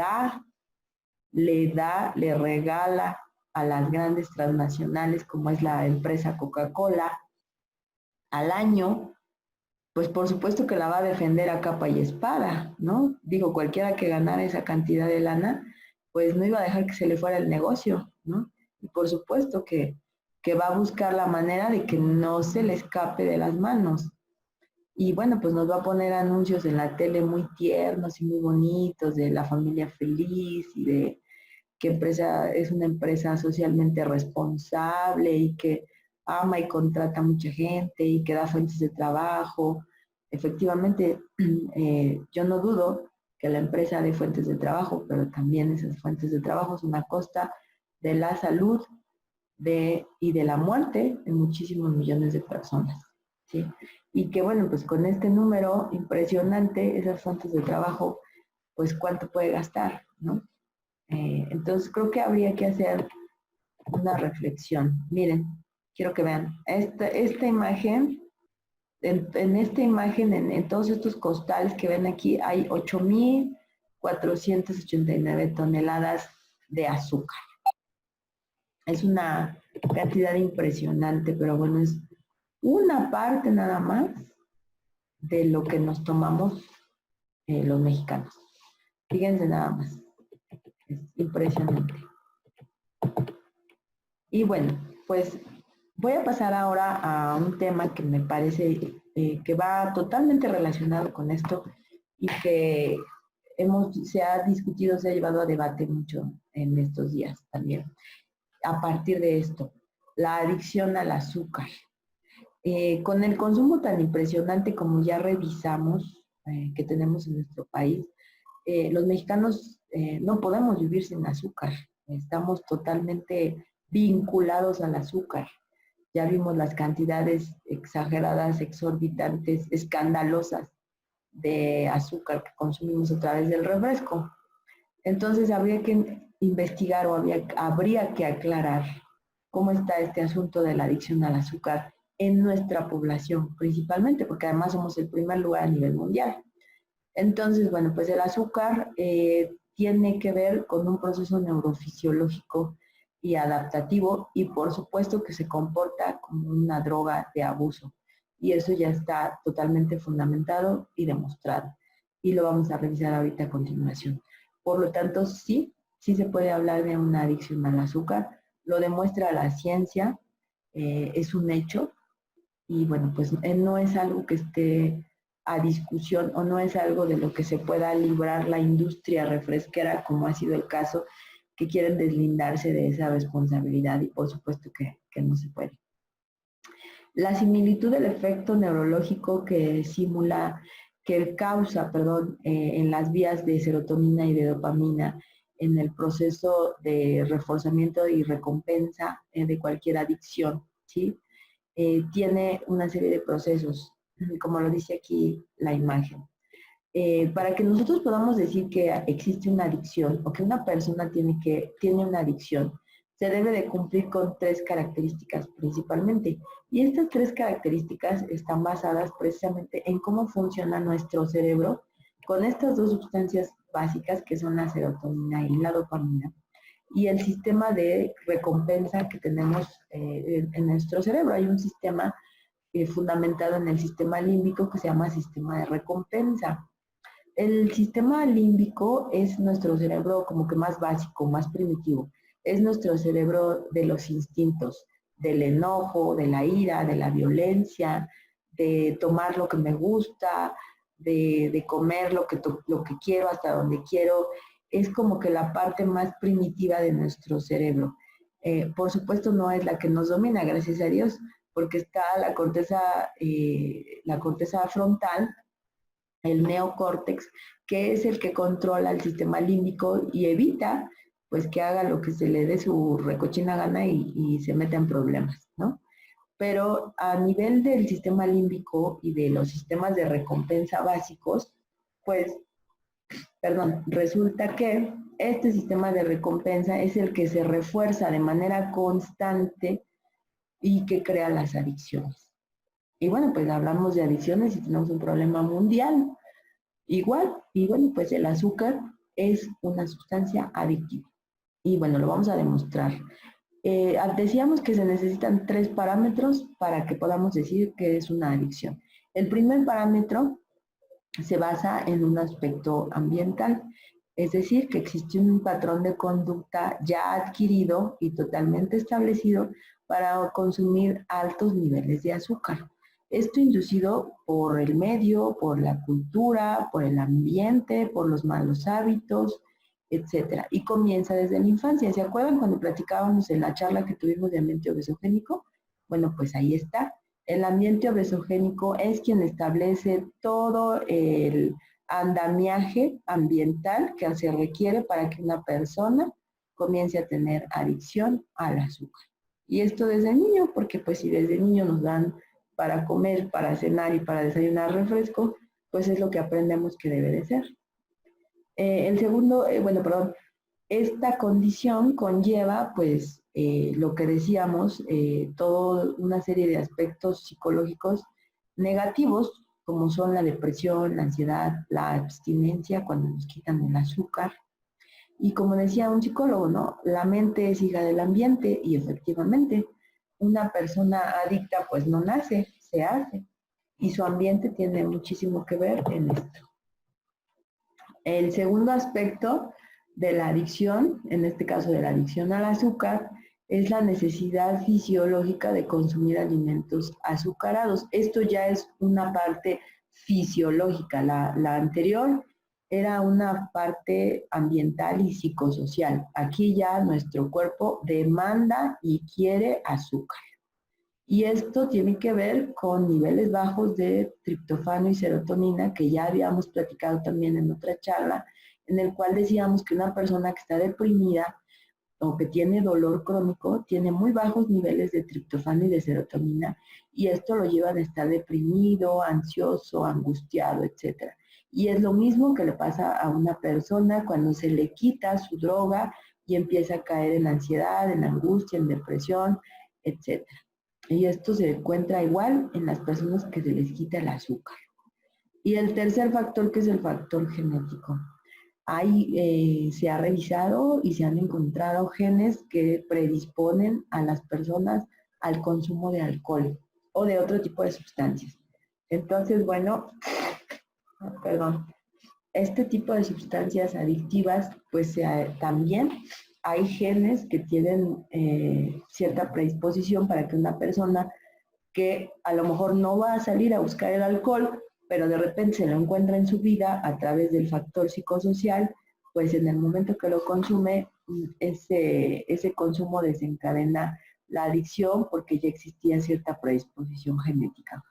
Speaker 1: regala a las grandes transnacionales como es la empresa Coca-Cola, al año, pues por supuesto que la va a defender a capa y espada, ¿no? Digo, cualquiera que ganara esa cantidad de lana, pues no iba a dejar que se le fuera el negocio, ¿no? Y por supuesto que va a buscar la manera de que no se le escape de las manos. Y bueno, pues nos va a poner anuncios en la tele muy tiernos y muy bonitos de la familia feliz y de que empresa es una empresa socialmente responsable y que ama y contrata a mucha gente y que da fuentes de trabajo. Efectivamente, yo no dudo que la empresa dé fuentes de trabajo, pero también esas fuentes de trabajo son a costa de la salud y de la muerte de muchísimos millones de personas, ¿sí? Y que bueno, pues con este número impresionante, esas fuentes de trabajo, pues cuánto puede gastar, ¿no? Entonces creo que habría que hacer una reflexión. Miren, quiero que vean esta imagen, en esta imagen, en todos estos costales que ven aquí, hay 8.489 toneladas de azúcar. Es una cantidad impresionante, pero bueno, es una parte nada más de lo que nos tomamos los mexicanos. Fíjense nada más, es impresionante. Y bueno, pues voy a pasar ahora a un tema que me parece que va totalmente relacionado con esto y que se ha discutido, se ha llevado a debate mucho en estos días también. A partir de esto, la adicción al azúcar. Con el consumo tan impresionante como ya revisamos que tenemos en nuestro país, los mexicanos no podemos vivir sin azúcar. Estamos totalmente vinculados al azúcar. Ya vimos las cantidades exageradas, exorbitantes, escandalosas de azúcar que consumimos a través del refresco. Entonces habría que investigar o habría que aclarar cómo está este asunto de la adicción al azúcar en nuestra población principalmente, porque además somos el primer lugar a nivel mundial. Entonces, bueno, pues el azúcar tiene que ver con un proceso neurofisiológico y adaptativo y por supuesto que se comporta como una droga de abuso. Y eso ya está totalmente fundamentado y demostrado. Y lo vamos a revisar ahorita a continuación. Por lo tanto, sí se puede hablar de una adicción al azúcar. Lo demuestra la ciencia, es un hecho. Y bueno, pues no es algo que esté a discusión o no es algo de lo que se pueda librar la industria refresquera, como ha sido el caso, que quieren deslindarse de esa responsabilidad y por supuesto que no se puede. La similitud del efecto neurológico que simula, que causa, en las vías de serotonina y de dopamina en el proceso de reforzamiento y recompensa de cualquier adicción, ¿sí? Tiene una serie de procesos, como lo dice aquí la imagen. Para que nosotros podamos decir que existe una adicción o que una persona tiene una adicción, se debe de cumplir con 3 características principalmente. Y estas 3 características están basadas precisamente en cómo funciona nuestro cerebro con estas 2 sustancias básicas que son la serotonina y la dopamina y el sistema de recompensa que tenemos en nuestro cerebro. Hay un sistema fundamentado en el sistema límbico que se llama sistema de recompensa. El sistema límbico es nuestro cerebro como que más básico, más primitivo. Es nuestro cerebro de los instintos, del enojo, de la ira, de la violencia, de tomar lo que me gusta, de comer lo que quiero hasta donde quiero. Es como que la parte más primitiva de nuestro cerebro. Por supuesto no es la que nos domina, gracias a Dios, porque está la corteza frontal, el neocórtex, que es el que controla el sistema límbico y evita pues que haga lo que se le dé su recochina gana y se meta en problemas, ¿no? Pero a nivel del sistema límbico y de los sistemas de recompensa básicos, pues, resulta que este sistema de recompensa es el que se refuerza de manera constante y que crea las adicciones. Y bueno, pues hablamos de adicciones y tenemos un problema mundial. Igual, y bueno, pues el azúcar es una sustancia adictiva. Y bueno, lo vamos a demostrar. Decíamos que se necesitan 3 parámetros para que podamos decir que es una adicción. El primer parámetro se basa en un aspecto ambiental, es decir, que existe un patrón de conducta ya adquirido y totalmente establecido para consumir altos niveles de azúcar. Esto inducido por el medio, por la cultura, por el ambiente, por los malos hábitos, etcétera. Y comienza desde la infancia. ¿Se acuerdan cuando platicábamos en la charla que tuvimos de ambiente obesogénico? Bueno, pues ahí está. El ambiente obesogénico es quien establece todo el andamiaje ambiental que se requiere para que una persona comience a tener adicción al azúcar. Y esto desde niño, porque pues si desde niño nos dan para comer, para cenar y para desayunar refresco, pues es lo que aprendemos que debe de ser. El segundo, bueno, perdón, esta condición conlleva, pues, lo que decíamos, toda una serie de aspectos psicológicos negativos, como son la depresión, la ansiedad, la abstinencia cuando nos quitan el azúcar. Y como decía un psicólogo, ¿no? La mente es hija del ambiente y efectivamente una persona adicta pues no nace, se hace. Y su ambiente tiene muchísimo que ver en esto. El segundo aspecto de la adicción, en este caso de la adicción al azúcar, es la necesidad fisiológica de consumir alimentos azucarados. Esto ya es una parte fisiológica. La anterior era una parte ambiental y psicosocial. Aquí ya nuestro cuerpo demanda y quiere azúcar. Y esto tiene que ver con niveles bajos de triptofano y serotonina, que ya habíamos platicado también en otra charla, en el cual decíamos que una persona que está deprimida o que tiene dolor crónico tiene muy bajos niveles de triptofano y de serotonina, y esto lo lleva a estar deprimido, ansioso, angustiado, etc. Y es lo mismo que le pasa a una persona cuando se le quita su droga y empieza a caer en ansiedad, en angustia, en depresión, etc. Y esto se encuentra igual en las personas que se les quita el azúcar. Y el tercer factor, que es el factor genético. Ahí se ha revisado y se han encontrado genes que predisponen a las personas al consumo de alcohol o de otro tipo de sustancias. Entonces, bueno, perdón, este tipo de sustancias adictivas, pues también hay genes que tienen cierta predisposición para que una persona que a lo mejor no va a salir a buscar el alcohol, pero de repente se lo encuentra en su vida a través del factor psicosocial, pues en el momento que lo consume, ese consumo desencadena la adicción porque ya existía cierta predisposición genética.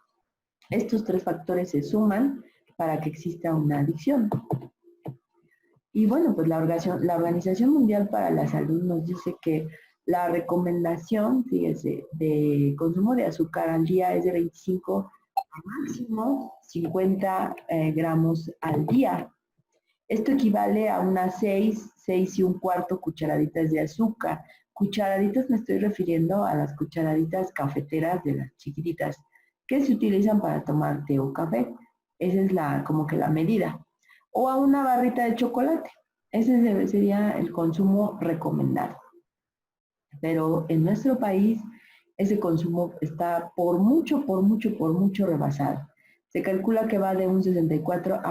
Speaker 1: Estos 3 factores se suman para que exista una adicción. Y bueno, pues la Organización Mundial para la Salud nos dice que la recomendación, fíjese, de consumo de azúcar al día es de 25 a máximo 50 gramos al día. Esto equivale a unas 6 y un cuarto cucharaditas de azúcar. Cucharaditas me estoy refiriendo a las cucharaditas cafeteras de las chiquititas que se utilizan para tomar té o café. Esa es como que la medida. O a una barrita de chocolate. Ese sería el consumo recomendado. Pero en nuestro país ese consumo está por mucho rebasado. Se calcula que va de un 64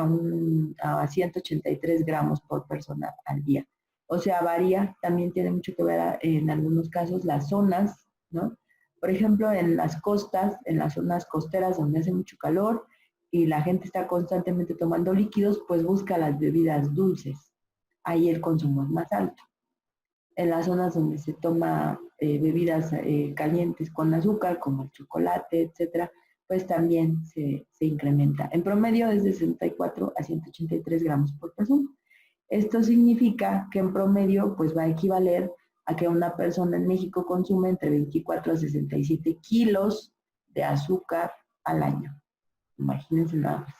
Speaker 1: a 183 gramos por persona al día. O sea, varía, también tiene mucho que ver en algunos casos las zonas, ¿no? Por ejemplo, en las costas, en las zonas costeras donde hace mucho calor y la gente está constantemente tomando líquidos, pues busca las bebidas dulces. Ahí el consumo es más alto. En las zonas donde se toma bebidas calientes con azúcar, como el chocolate, etcétera, pues también se incrementa. En promedio es de 64 a 183 gramos por persona. Esto significa que en promedio pues va a equivaler a que una persona en México consume entre 24 a 67 kilos de azúcar al año. Imagínense nada más.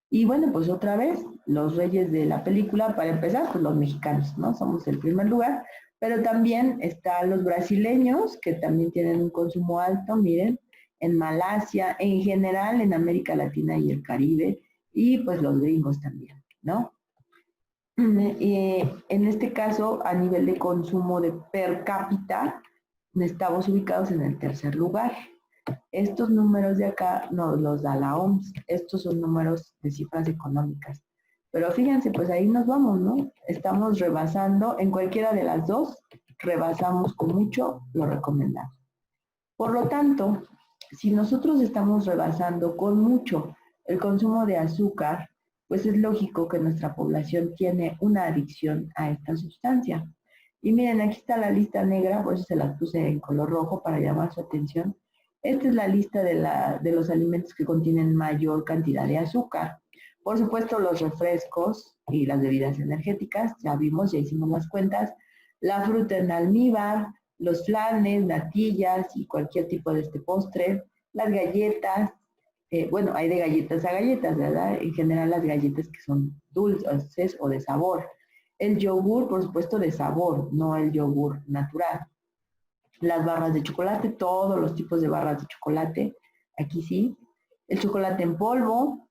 Speaker 1: Y bueno, pues otra vez, los reyes de la película, para empezar, pues los mexicanos, ¿no? Somos el primer lugar, pero también están los brasileños, que también tienen un consumo alto, miren, en Malasia, en general en América Latina y el Caribe, y pues los gringos también, ¿no? En este caso, a nivel de consumo de per cápita, estamos ubicados en el tercer lugar. Estos números de acá nos los da la OMS. Estos son números de cifras económicas. Pero fíjense, pues ahí nos vamos, ¿no? Estamos rebasando, en cualquiera de las dos, rebasamos con mucho lo recomendado. Por lo tanto, si nosotros estamos rebasando con mucho el consumo de azúcar, pues es lógico que nuestra población tiene una adicción a esta sustancia. Y miren, aquí está la lista negra, por eso se las puse en color rojo para llamar su atención. Esta es la lista de los alimentos que contienen mayor cantidad de azúcar. Por supuesto, los refrescos y las bebidas energéticas, ya vimos, ya hicimos las cuentas. La fruta en almíbar, los flanes, natillas y cualquier tipo de este postre, las galletas, bueno, hay de galletas a galletas, ¿verdad? En general las galletas que son dulces o de sabor. El yogur, por supuesto, de sabor, no el yogur natural. Las barras de chocolate, todos los tipos de barras de chocolate, aquí sí. El chocolate en polvo,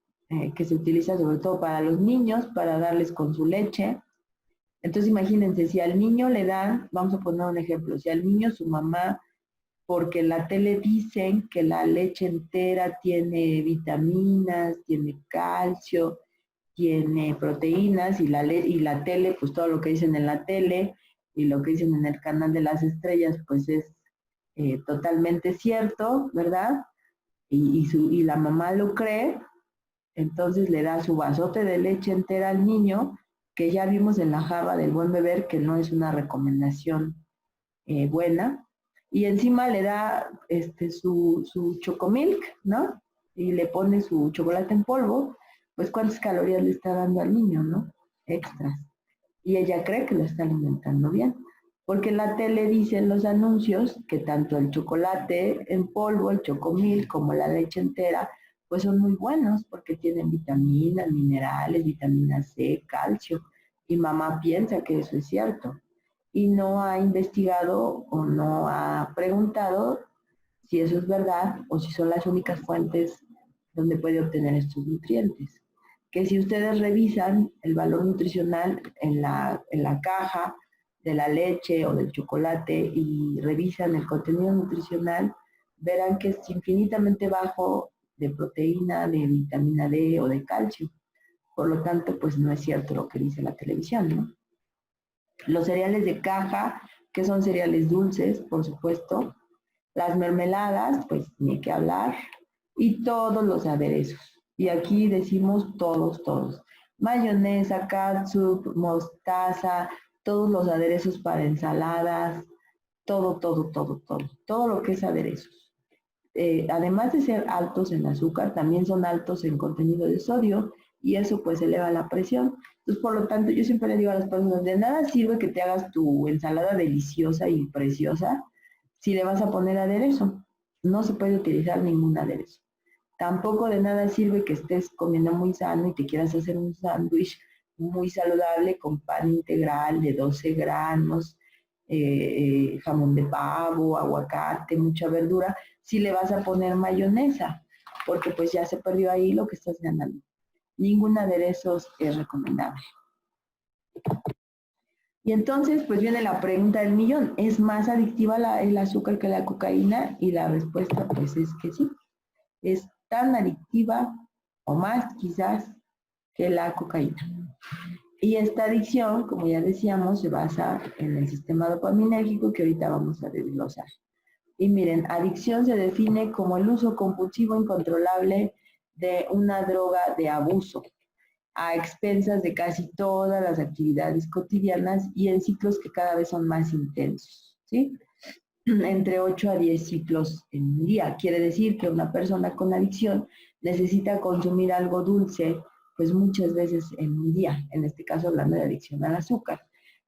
Speaker 1: que se utiliza sobre todo para los niños, para darles con su leche. Entonces imagínense, si al niño le dan, vamos a poner un ejemplo, si al niño su mamá, porque en la tele dicen que la leche entera tiene vitaminas, tiene calcio, tiene proteínas, y la tele, pues todo lo que dicen en la tele y lo que dicen en el canal de las estrellas, pues es totalmente cierto, ¿verdad? Y la mamá lo cree, entonces le da su vasote de leche entera al niño, que ya vimos en la jarra del buen beber que no es una recomendación buena, y encima le da su chocomilk, ¿no? Y le pone su chocolate en polvo, pues cuántas calorías le está dando al niño, ¿no? Extras. Y ella cree que lo está alimentando bien, porque en la tele dicen los anuncios que tanto el chocolate en polvo, el chocomilk, como la leche entera, pues son muy buenos porque tienen vitaminas, minerales, vitamina C, calcio, y mamá piensa que eso es cierto y no ha investigado o no ha preguntado si eso es verdad o si son las únicas fuentes donde puede obtener estos nutrientes. Que si ustedes revisan el valor nutricional en la caja de la leche o del chocolate y revisan el contenido nutricional, verán que es infinitamente bajo de proteína, de vitamina D o de calcio. Por lo tanto, pues no es cierto lo que dice la televisión, ¿no? Los cereales de caja, que son cereales dulces, por supuesto. Las mermeladas, pues ni que hablar. Y todos los aderezos. Y aquí decimos todos. Mayonesa, catsup, mostaza, todos los aderezos para ensaladas, todo. Todo lo que es aderezos. Además de ser altos en azúcar, también son altos en contenido de sodio y eso pues eleva la presión. Entonces, por lo tanto, yo siempre le digo a las personas, de nada sirve que te hagas tu ensalada deliciosa y preciosa si le vas a poner aderezo. No se puede utilizar ningún aderezo. Tampoco de nada sirve que estés comiendo muy sano y te quieras hacer un sándwich muy saludable con pan integral de 12 gramos, jamón de pavo, aguacate, mucha verdura, si le vas a poner mayonesa, porque pues ya se perdió ahí lo que estás ganando. Ningún aderezo es recomendable. Y entonces, pues viene la pregunta del millón, ¿es más adictiva el azúcar que la cocaína? Y la respuesta, pues es que sí, es tan adictiva o más quizás que la cocaína. Y esta adicción, como ya decíamos, se basa en el sistema dopaminérgico que ahorita vamos a desglosar. Y miren, adicción se define como el uso compulsivo incontrolable de una droga de abuso, a expensas de casi todas las actividades cotidianas y en ciclos que cada vez son más intensos, ¿sí? Entre 8 a 10 ciclos en un día. Quiere decir que una persona con adicción necesita consumir algo dulce, pues muchas veces en un día, en este caso hablando de adicción al azúcar.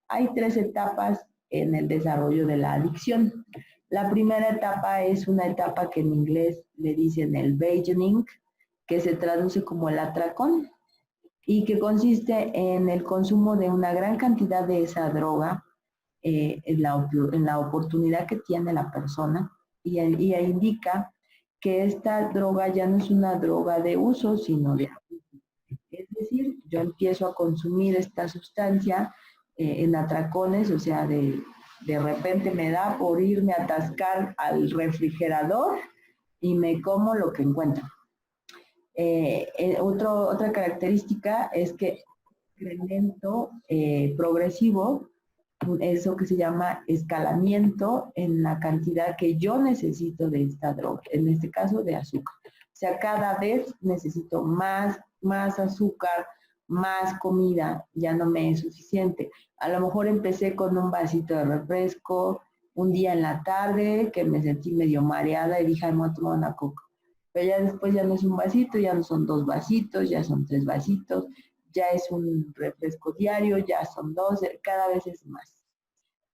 Speaker 1: Hay 3 etapas en el desarrollo de la adicción. La primera etapa es una etapa que en inglés le dicen el beginning, que se traduce como el atracón, y que consiste en el consumo de una gran cantidad de esa droga en la oportunidad que tiene la persona y indica que esta droga ya no es una droga de uso, sino de abuso. Es decir, yo empiezo a consumir esta sustancia en atracones, o sea, de de repente me da por irme a atascar al refrigerador y me como lo que encuentro. Otra característica es que incremento progresivo, eso que se llama escalamiento en la cantidad que yo necesito de esta droga, en este caso de azúcar. O sea, cada vez necesito más azúcar, más comida, ya no me es suficiente. A lo mejor empecé con un vasito de refresco, un día en la tarde que me sentí medio mareada y dije, ay, me voy a tomar una coca. Pero ya después ya no es un vasito, ya no son 2 vasitos, ya son 3 vasitos, ya es un refresco diario, ya son 12, cada vez es más.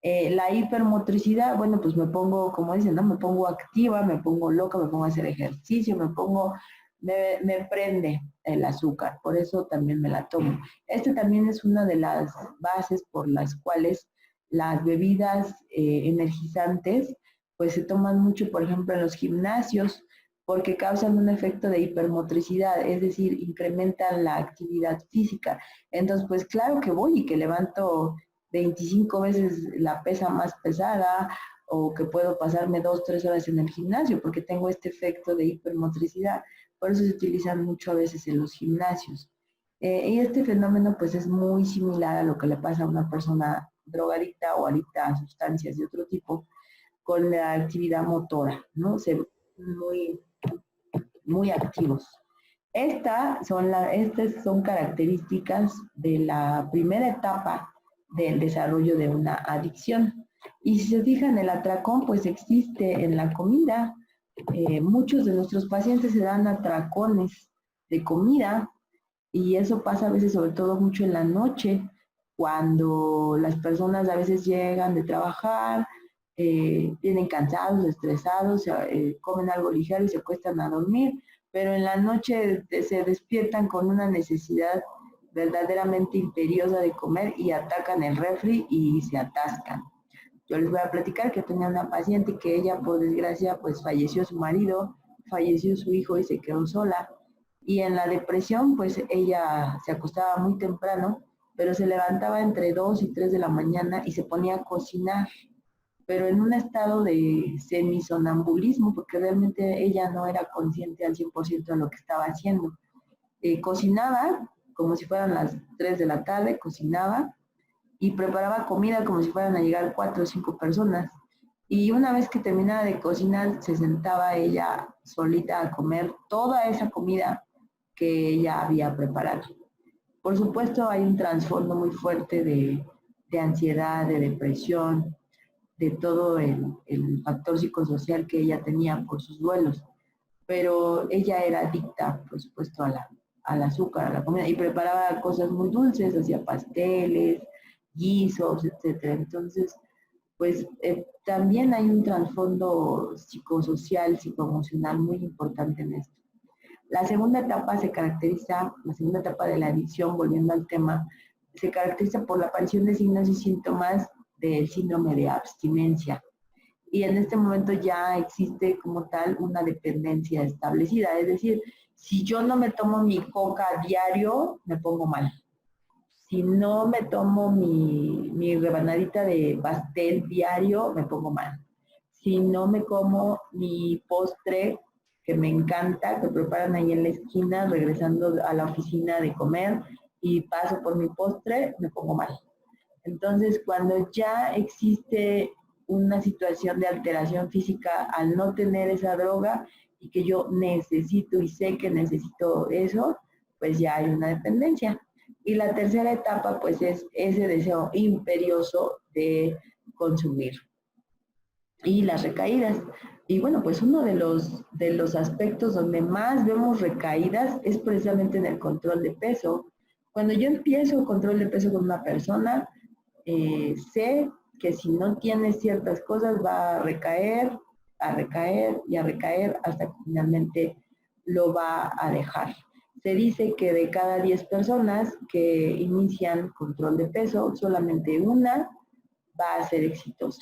Speaker 1: La hipermotricidad, bueno, pues me pongo, como dicen, ¿no? Me pongo activa, me pongo loca, me pongo a hacer ejercicio, me prende el azúcar, por eso también me la tomo. Este también es una de las bases por las cuales las bebidas energizantes, pues se toman mucho, por ejemplo, en los gimnasios, porque causan un efecto de hipermotricidad, es decir, incrementan la actividad física. Entonces, pues claro que voy y que levanto 25 veces la pesa más pesada o que puedo pasarme 2, 3 horas en el gimnasio porque tengo este efecto de hipermotricidad. Por eso se utilizan mucho a veces en los gimnasios. Y este fenómeno pues es muy similar a lo que le pasa a una persona drogadicta o adicta a sustancias de otro tipo con la actividad motora, ¿no? Se muy, muy activos. Estas son características de la primera etapa del desarrollo de una adicción. Y si se fijan, el atracón pues existe en la comida. Muchos de nuestros pacientes se dan atracones de comida y eso pasa a veces sobre todo mucho en la noche, cuando las personas a veces llegan de trabajar, vienen cansados, estresados, comen algo ligero y se acuestan a dormir, pero en la noche se despiertan con una necesidad verdaderamente imperiosa de comer y atacan el refri y se atascan. Yo les voy a platicar que tenía una paciente que ella, por desgracia, pues falleció su marido, falleció su hijo y se quedó sola. Y en la depresión, pues ella se acostaba muy temprano, pero se levantaba entre 2 y 3 de la mañana y se ponía a cocinar, pero en un estado de semisonambulismo, porque realmente ella no era consciente al 100% de lo que estaba haciendo. Cocinaba como si fueran las 3 de la tarde, cocinaba y preparaba comida como si fueran a llegar 4 o 5 personas. Y una vez que terminaba de cocinar, se sentaba ella solita a comer toda esa comida que ella había preparado. Por supuesto, hay un trasfondo muy fuerte de ansiedad, de depresión, de todo el factor psicosocial que ella tenía por sus duelos. Pero ella era adicta, por supuesto, al azúcar, a la comida, y preparaba cosas muy dulces, hacía pasteles, guisos, etcétera. Entonces, pues también hay un trasfondo psicosocial, psicoemocional muy importante en esto. La segunda etapa de la adicción, volviendo al tema, se caracteriza por la aparición de signos y síntomas del síndrome de abstinencia. Y en este momento ya existe como tal una dependencia establecida. Es decir, si yo no me tomo mi coca a diario, me pongo mal. Si no me tomo mi rebanadita de pastel diario, me pongo mal. Si no me como mi postre, que me encanta, que preparan ahí en la esquina, regresando a la oficina de comer, y paso por mi postre, me pongo mal. Entonces, cuando ya existe una situación de alteración física al no tener esa droga y que yo necesito y sé que necesito eso, pues ya hay una dependencia. Y la tercera etapa, pues es ese deseo imperioso de consumir. Y las recaídas. Y bueno, pues uno de los aspectos donde más vemos recaídas es precisamente en el control de peso. Cuando yo empiezo control de peso con una persona, sé que si no tiene ciertas cosas va a recaer y a recaer hasta que finalmente lo va a dejar. Se dice que de cada 10 personas que inician control de peso, solamente una va a ser exitosa.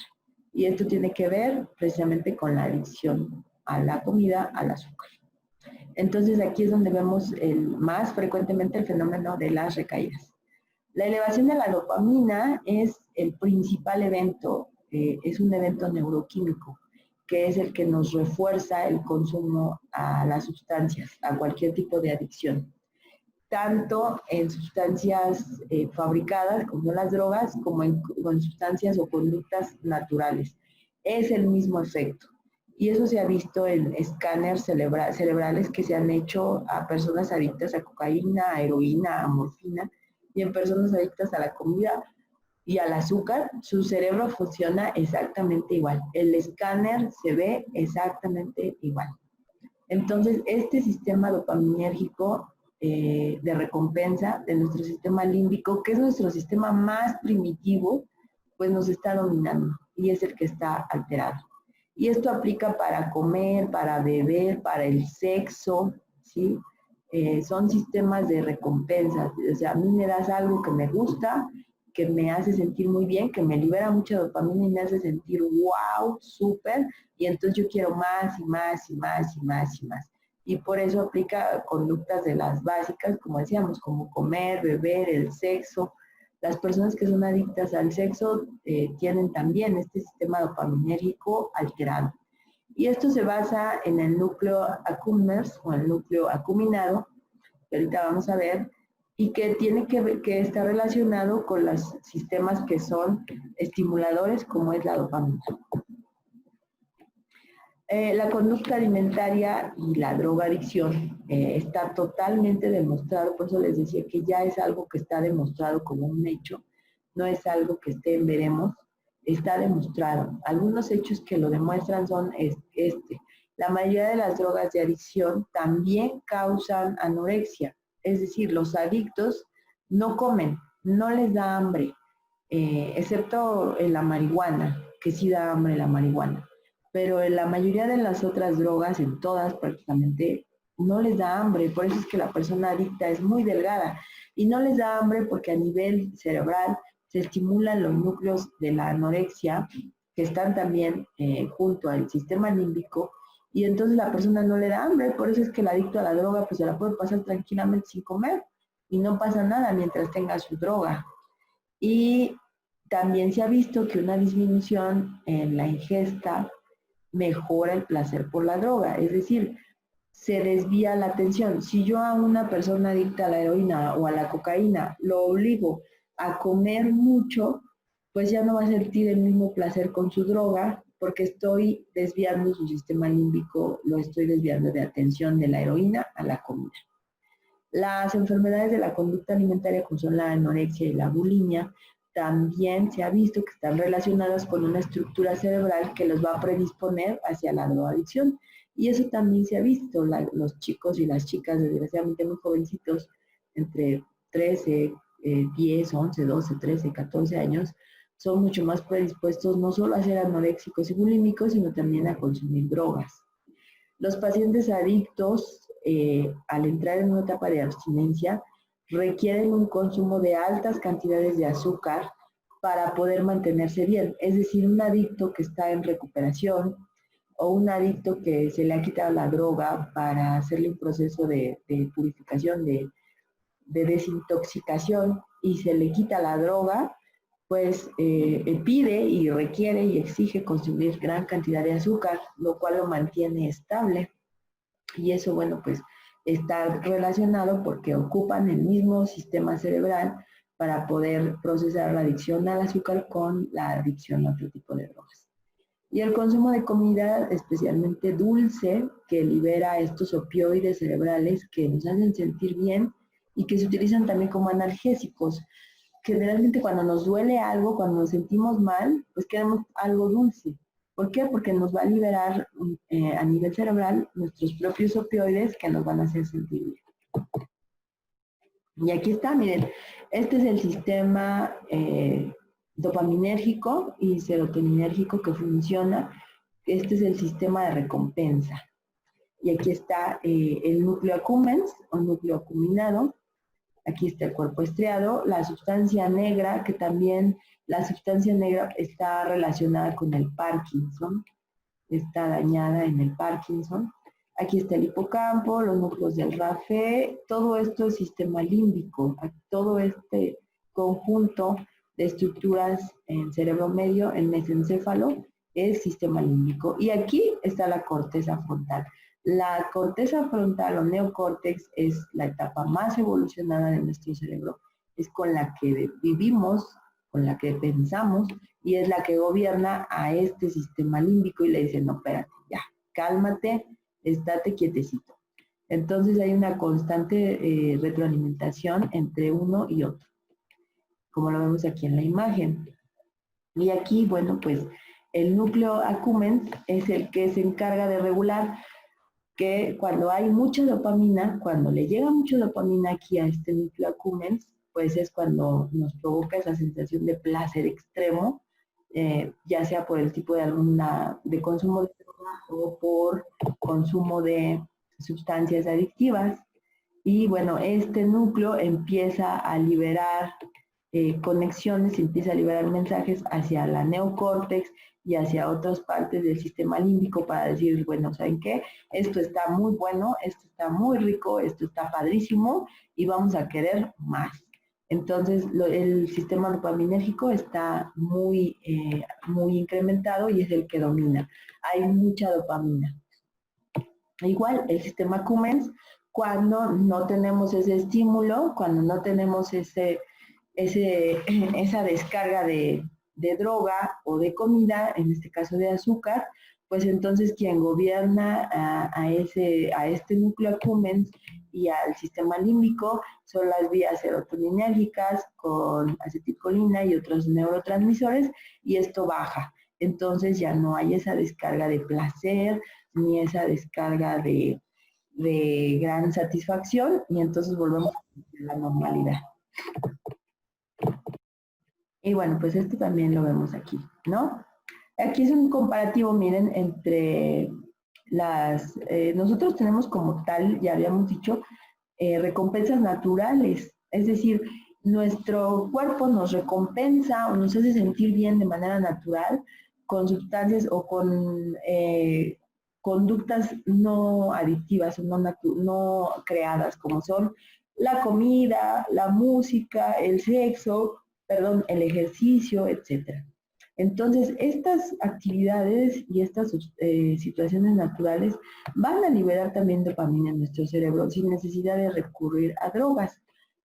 Speaker 1: Y esto tiene que ver precisamente con la adicción a la comida, al azúcar. Entonces aquí es donde vemos más frecuentemente el fenómeno de las recaídas. La elevación de la dopamina es el principal evento es un evento neuroquímico, que es el que nos refuerza el consumo a las sustancias, a cualquier tipo de adicción, tanto en sustancias fabricadas, como las drogas, como en sustancias o conductas naturales. Es el mismo efecto. Y eso se ha visto en escáneres cerebrales que se han hecho a personas adictas a cocaína, a heroína, a morfina, y en personas adictas a la comida y al azúcar, su cerebro funciona exactamente igual. El escáner se ve exactamente igual. Entonces, este sistema dopaminérgico de recompensa de nuestro sistema límbico, que es nuestro sistema más primitivo, pues nos está dominando y es el que está alterado. Y esto aplica para comer, para beber, para el sexo, ¿sí? Son sistemas de recompensa. O sea, a mí me das algo que me gusta, que me hace sentir muy bien, que me libera mucha dopamina y me hace sentir wow, súper, y entonces yo quiero más y más y más y más y más. Y por eso aplica conductas de las básicas, como decíamos, como comer, beber, el sexo. Las personas que son adictas al sexo tienen también este sistema dopaminérgico alterado. Y esto se basa en el núcleo accumbens o el núcleo acuminado, que ahorita vamos a ver, y que tiene que estar relacionado con los sistemas que son estimuladores, como es la dopamina. La conducta alimentaria y la drogadicción está totalmente demostrado, por eso les decía que ya es algo que está demostrado como un hecho, no es algo que esté en veremos, está demostrado. Algunos hechos que lo demuestran son la mayoría de las drogas de adicción también causan anorexia, es decir, los adictos no comen, no les da hambre, excepto en la marihuana, que sí da hambre la marihuana, pero en la mayoría de las otras drogas, en todas prácticamente, no les da hambre, por eso es que la persona adicta es muy delgada y no les da hambre porque a nivel cerebral se estimulan los núcleos de la anorexia que están también junto al sistema límbico y entonces la persona no le da hambre, por eso es que el adicto a la droga pues se la puede pasar tranquilamente sin comer y no pasa nada mientras tenga su droga. Y también se ha visto que una disminución en la ingesta mejora el placer por la droga, es decir, se desvía la atención. Si yo a una persona adicta a la heroína o a la cocaína lo obligo a comer mucho, pues ya no va a sentir el mismo placer con su droga porque estoy desviando su sistema límbico, lo estoy desviando de atención de la heroína a la comida. Las enfermedades de la conducta alimentaria, como son la anorexia y la bulimia, también se ha visto que están relacionadas con una estructura cerebral que los va a predisponer hacia la drogadicción. Y eso también se ha visto. Los chicos y las chicas, desgraciadamente muy jovencitos, entre 13, 10, 11, 12, 13, 14 años, son mucho más predispuestos no solo a ser anoréxicos y bulímicos, sino también a consumir drogas. Los pacientes adictos, al entrar en una etapa de abstinencia, requieren un consumo de altas cantidades de azúcar para poder mantenerse bien. Es decir, un adicto que está en recuperación o un adicto que se le ha quitado la droga para hacerle un proceso de purificación, de desintoxicación y se le quita la droga, pues pide y requiere y exige consumir gran cantidad de azúcar, lo cual lo mantiene estable. Y eso, bueno, pues está relacionado porque ocupan el mismo sistema cerebral para poder procesar la adicción al azúcar con la adicción a otro tipo de drogas. Y el consumo de comida, especialmente dulce, que libera estos opioides cerebrales que nos hacen sentir bien y que se utilizan también como analgésicos. Generalmente cuando nos duele algo, cuando nos sentimos mal, pues queremos algo dulce. ¿Por qué? Porque nos va a liberar a nivel cerebral nuestros propios opioides que nos van a hacer sentir bien. Y aquí está, miren, este es el sistema dopaminérgico y serotoninérgico que funciona. Este es el sistema de recompensa. Y aquí está el núcleo accumbens o núcleo acuminado. Aquí está el cuerpo estriado, la sustancia negra, que también la sustancia negra está relacionada con el Parkinson, está dañada en el Parkinson. Aquí está el hipocampo, los núcleos del RAFE, todo esto es sistema límbico, todo este conjunto de estructuras en cerebro medio, en mesencéfalo, es sistema límbico. Y aquí está la corteza frontal. La corteza frontal o neocórtex es la etapa más evolucionada de nuestro cerebro, es con la que vivimos, con la que pensamos y es la que gobierna a este sistema límbico y le dice, no, espérate, ya, cálmate, estate quietecito. Entonces hay una constante retroalimentación entre uno y otro, como lo vemos aquí en la imagen. Y aquí, bueno, pues el núcleo accumbens es el que se encarga de regular que cuando hay mucha dopamina, cuando le llega mucha dopamina aquí a este núcleo accumbens, pues es cuando nos provoca esa sensación de placer extremo, ya sea por el tipo de consumo de droga o por consumo de sustancias adictivas. Y bueno, este núcleo empieza a liberar conexiones, empieza a liberar mensajes hacia la neocórtex y hacia otras partes del sistema límbico para decir, bueno, ¿saben qué? Esto está muy bueno, esto está muy rico, esto está padrísimo y vamos a querer más. Entonces, el sistema dopaminérgico está muy incrementado y es el que domina. Hay mucha dopamina. Igual, el sistema Cummins, cuando no tenemos ese estímulo, cuando no tenemos esa descarga de droga o de comida, en este caso de azúcar, pues entonces quien gobierna a este núcleo accumbens y al sistema límbico son las vías serotoninérgicas con acetilcolina y otros neurotransmisores y esto baja. Entonces ya no hay esa descarga de placer ni esa descarga de gran satisfacción y entonces volvemos a la normalidad. Y bueno, pues esto también lo vemos aquí, ¿no? Aquí es un comparativo, miren, entre nosotros tenemos como tal, ya habíamos dicho, recompensas naturales, es decir, nuestro cuerpo nos recompensa o nos hace sentir bien de manera natural con sustancias o con conductas no adictivas o no creadas, como son la comida, la música, el sexo, perdón, el ejercicio, etcétera. Entonces, estas actividades y estas situaciones naturales van a liberar también dopamina en nuestro cerebro sin necesidad de recurrir a drogas.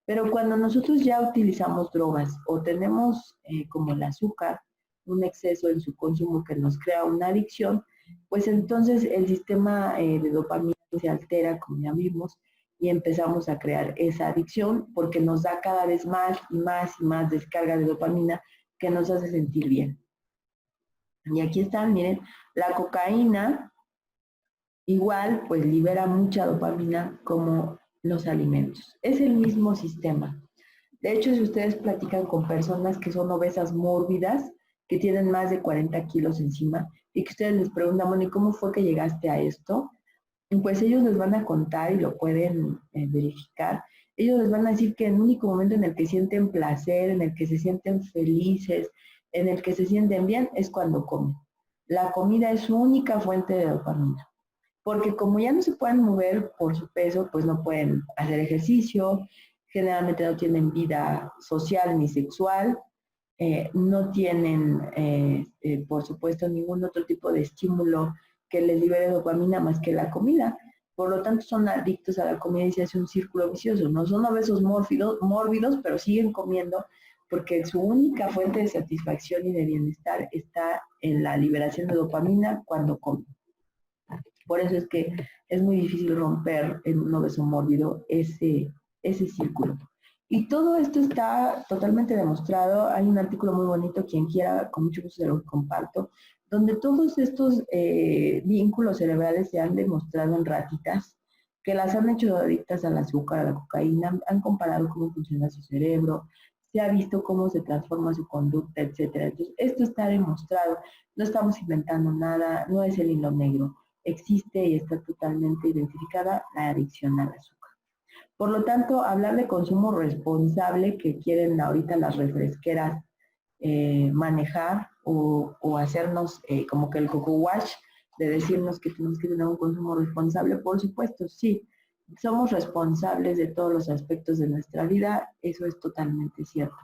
Speaker 1: Pero cuando nosotros ya utilizamos drogas o tenemos como el azúcar, un exceso en su consumo que nos crea una adicción, pues entonces el sistema de dopamina se altera, como ya vimos, y empezamos a crear esa adicción porque nos da cada vez más y más y más descarga de dopamina que nos hace sentir bien. Y aquí están, miren, la cocaína igual pues libera mucha dopamina como los alimentos. Es el mismo sistema. De hecho, si ustedes platican con personas que son obesas mórbidas, que tienen más de 40 kilos encima, y que ustedes les preguntan, bueno, ¿y cómo fue que llegaste a esto? Pues ellos les van a contar y lo pueden verificar. Ellos les van a decir que el único momento en el que sienten placer, en el que se sienten felices, en el que se sienten bien, es cuando comen. La comida es su única fuente de dopamina. Porque como ya no se pueden mover por su peso, pues no pueden hacer ejercicio, generalmente no tienen vida social ni sexual, no tienen, por supuesto, ningún otro tipo de estímulo que les libere dopamina más que la comida. Por lo tanto, son adictos a la comida y se hace un círculo vicioso. No son obesos mórbidos, pero siguen comiendo porque su única fuente de satisfacción y de bienestar está en la liberación de dopamina cuando comen. Por eso es que es muy difícil romper en un obeso mórbido ese círculo. Y todo esto está totalmente demostrado. Hay un artículo muy bonito, quien quiera, con mucho gusto se lo comparto, donde todos estos vínculos cerebrales se han demostrado en ratitas, que las han hecho adictas al azúcar, a la cocaína, han comparado cómo funciona su cerebro, se ha visto cómo se transforma su conducta, etcétera. Entonces, esto está demostrado, no estamos inventando nada, no es el hilo negro, existe y está totalmente identificada la adicción al azúcar. Por lo tanto, hablar de consumo responsable que quieren ahorita las refresqueras manejar o hacernos como que el coco wash de decirnos que tenemos que tener un consumo responsable, por supuesto, sí, somos responsables de todos los aspectos de nuestra vida, eso es totalmente cierto.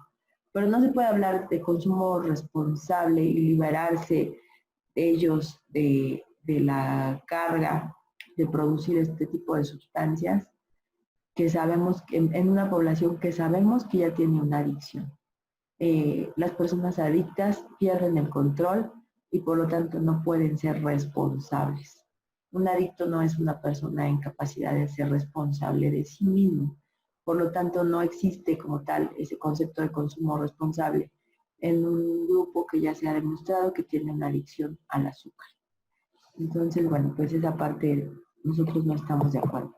Speaker 1: pero no se puede hablar de consumo responsable y liberarse de ellos de la carga de producir este tipo de sustancias que sabemos que en una población que sabemos que ya tiene una adicción. Las personas adictas pierden el control y por lo tanto no pueden ser responsables. Un adicto no es una persona en capacidad de ser responsable de sí mismo. Por lo tanto, no existe como tal ese concepto de consumo responsable en un grupo que ya se ha demostrado que tiene una adicción al azúcar. Entonces, bueno, pues esa parte nosotros no estamos de acuerdo.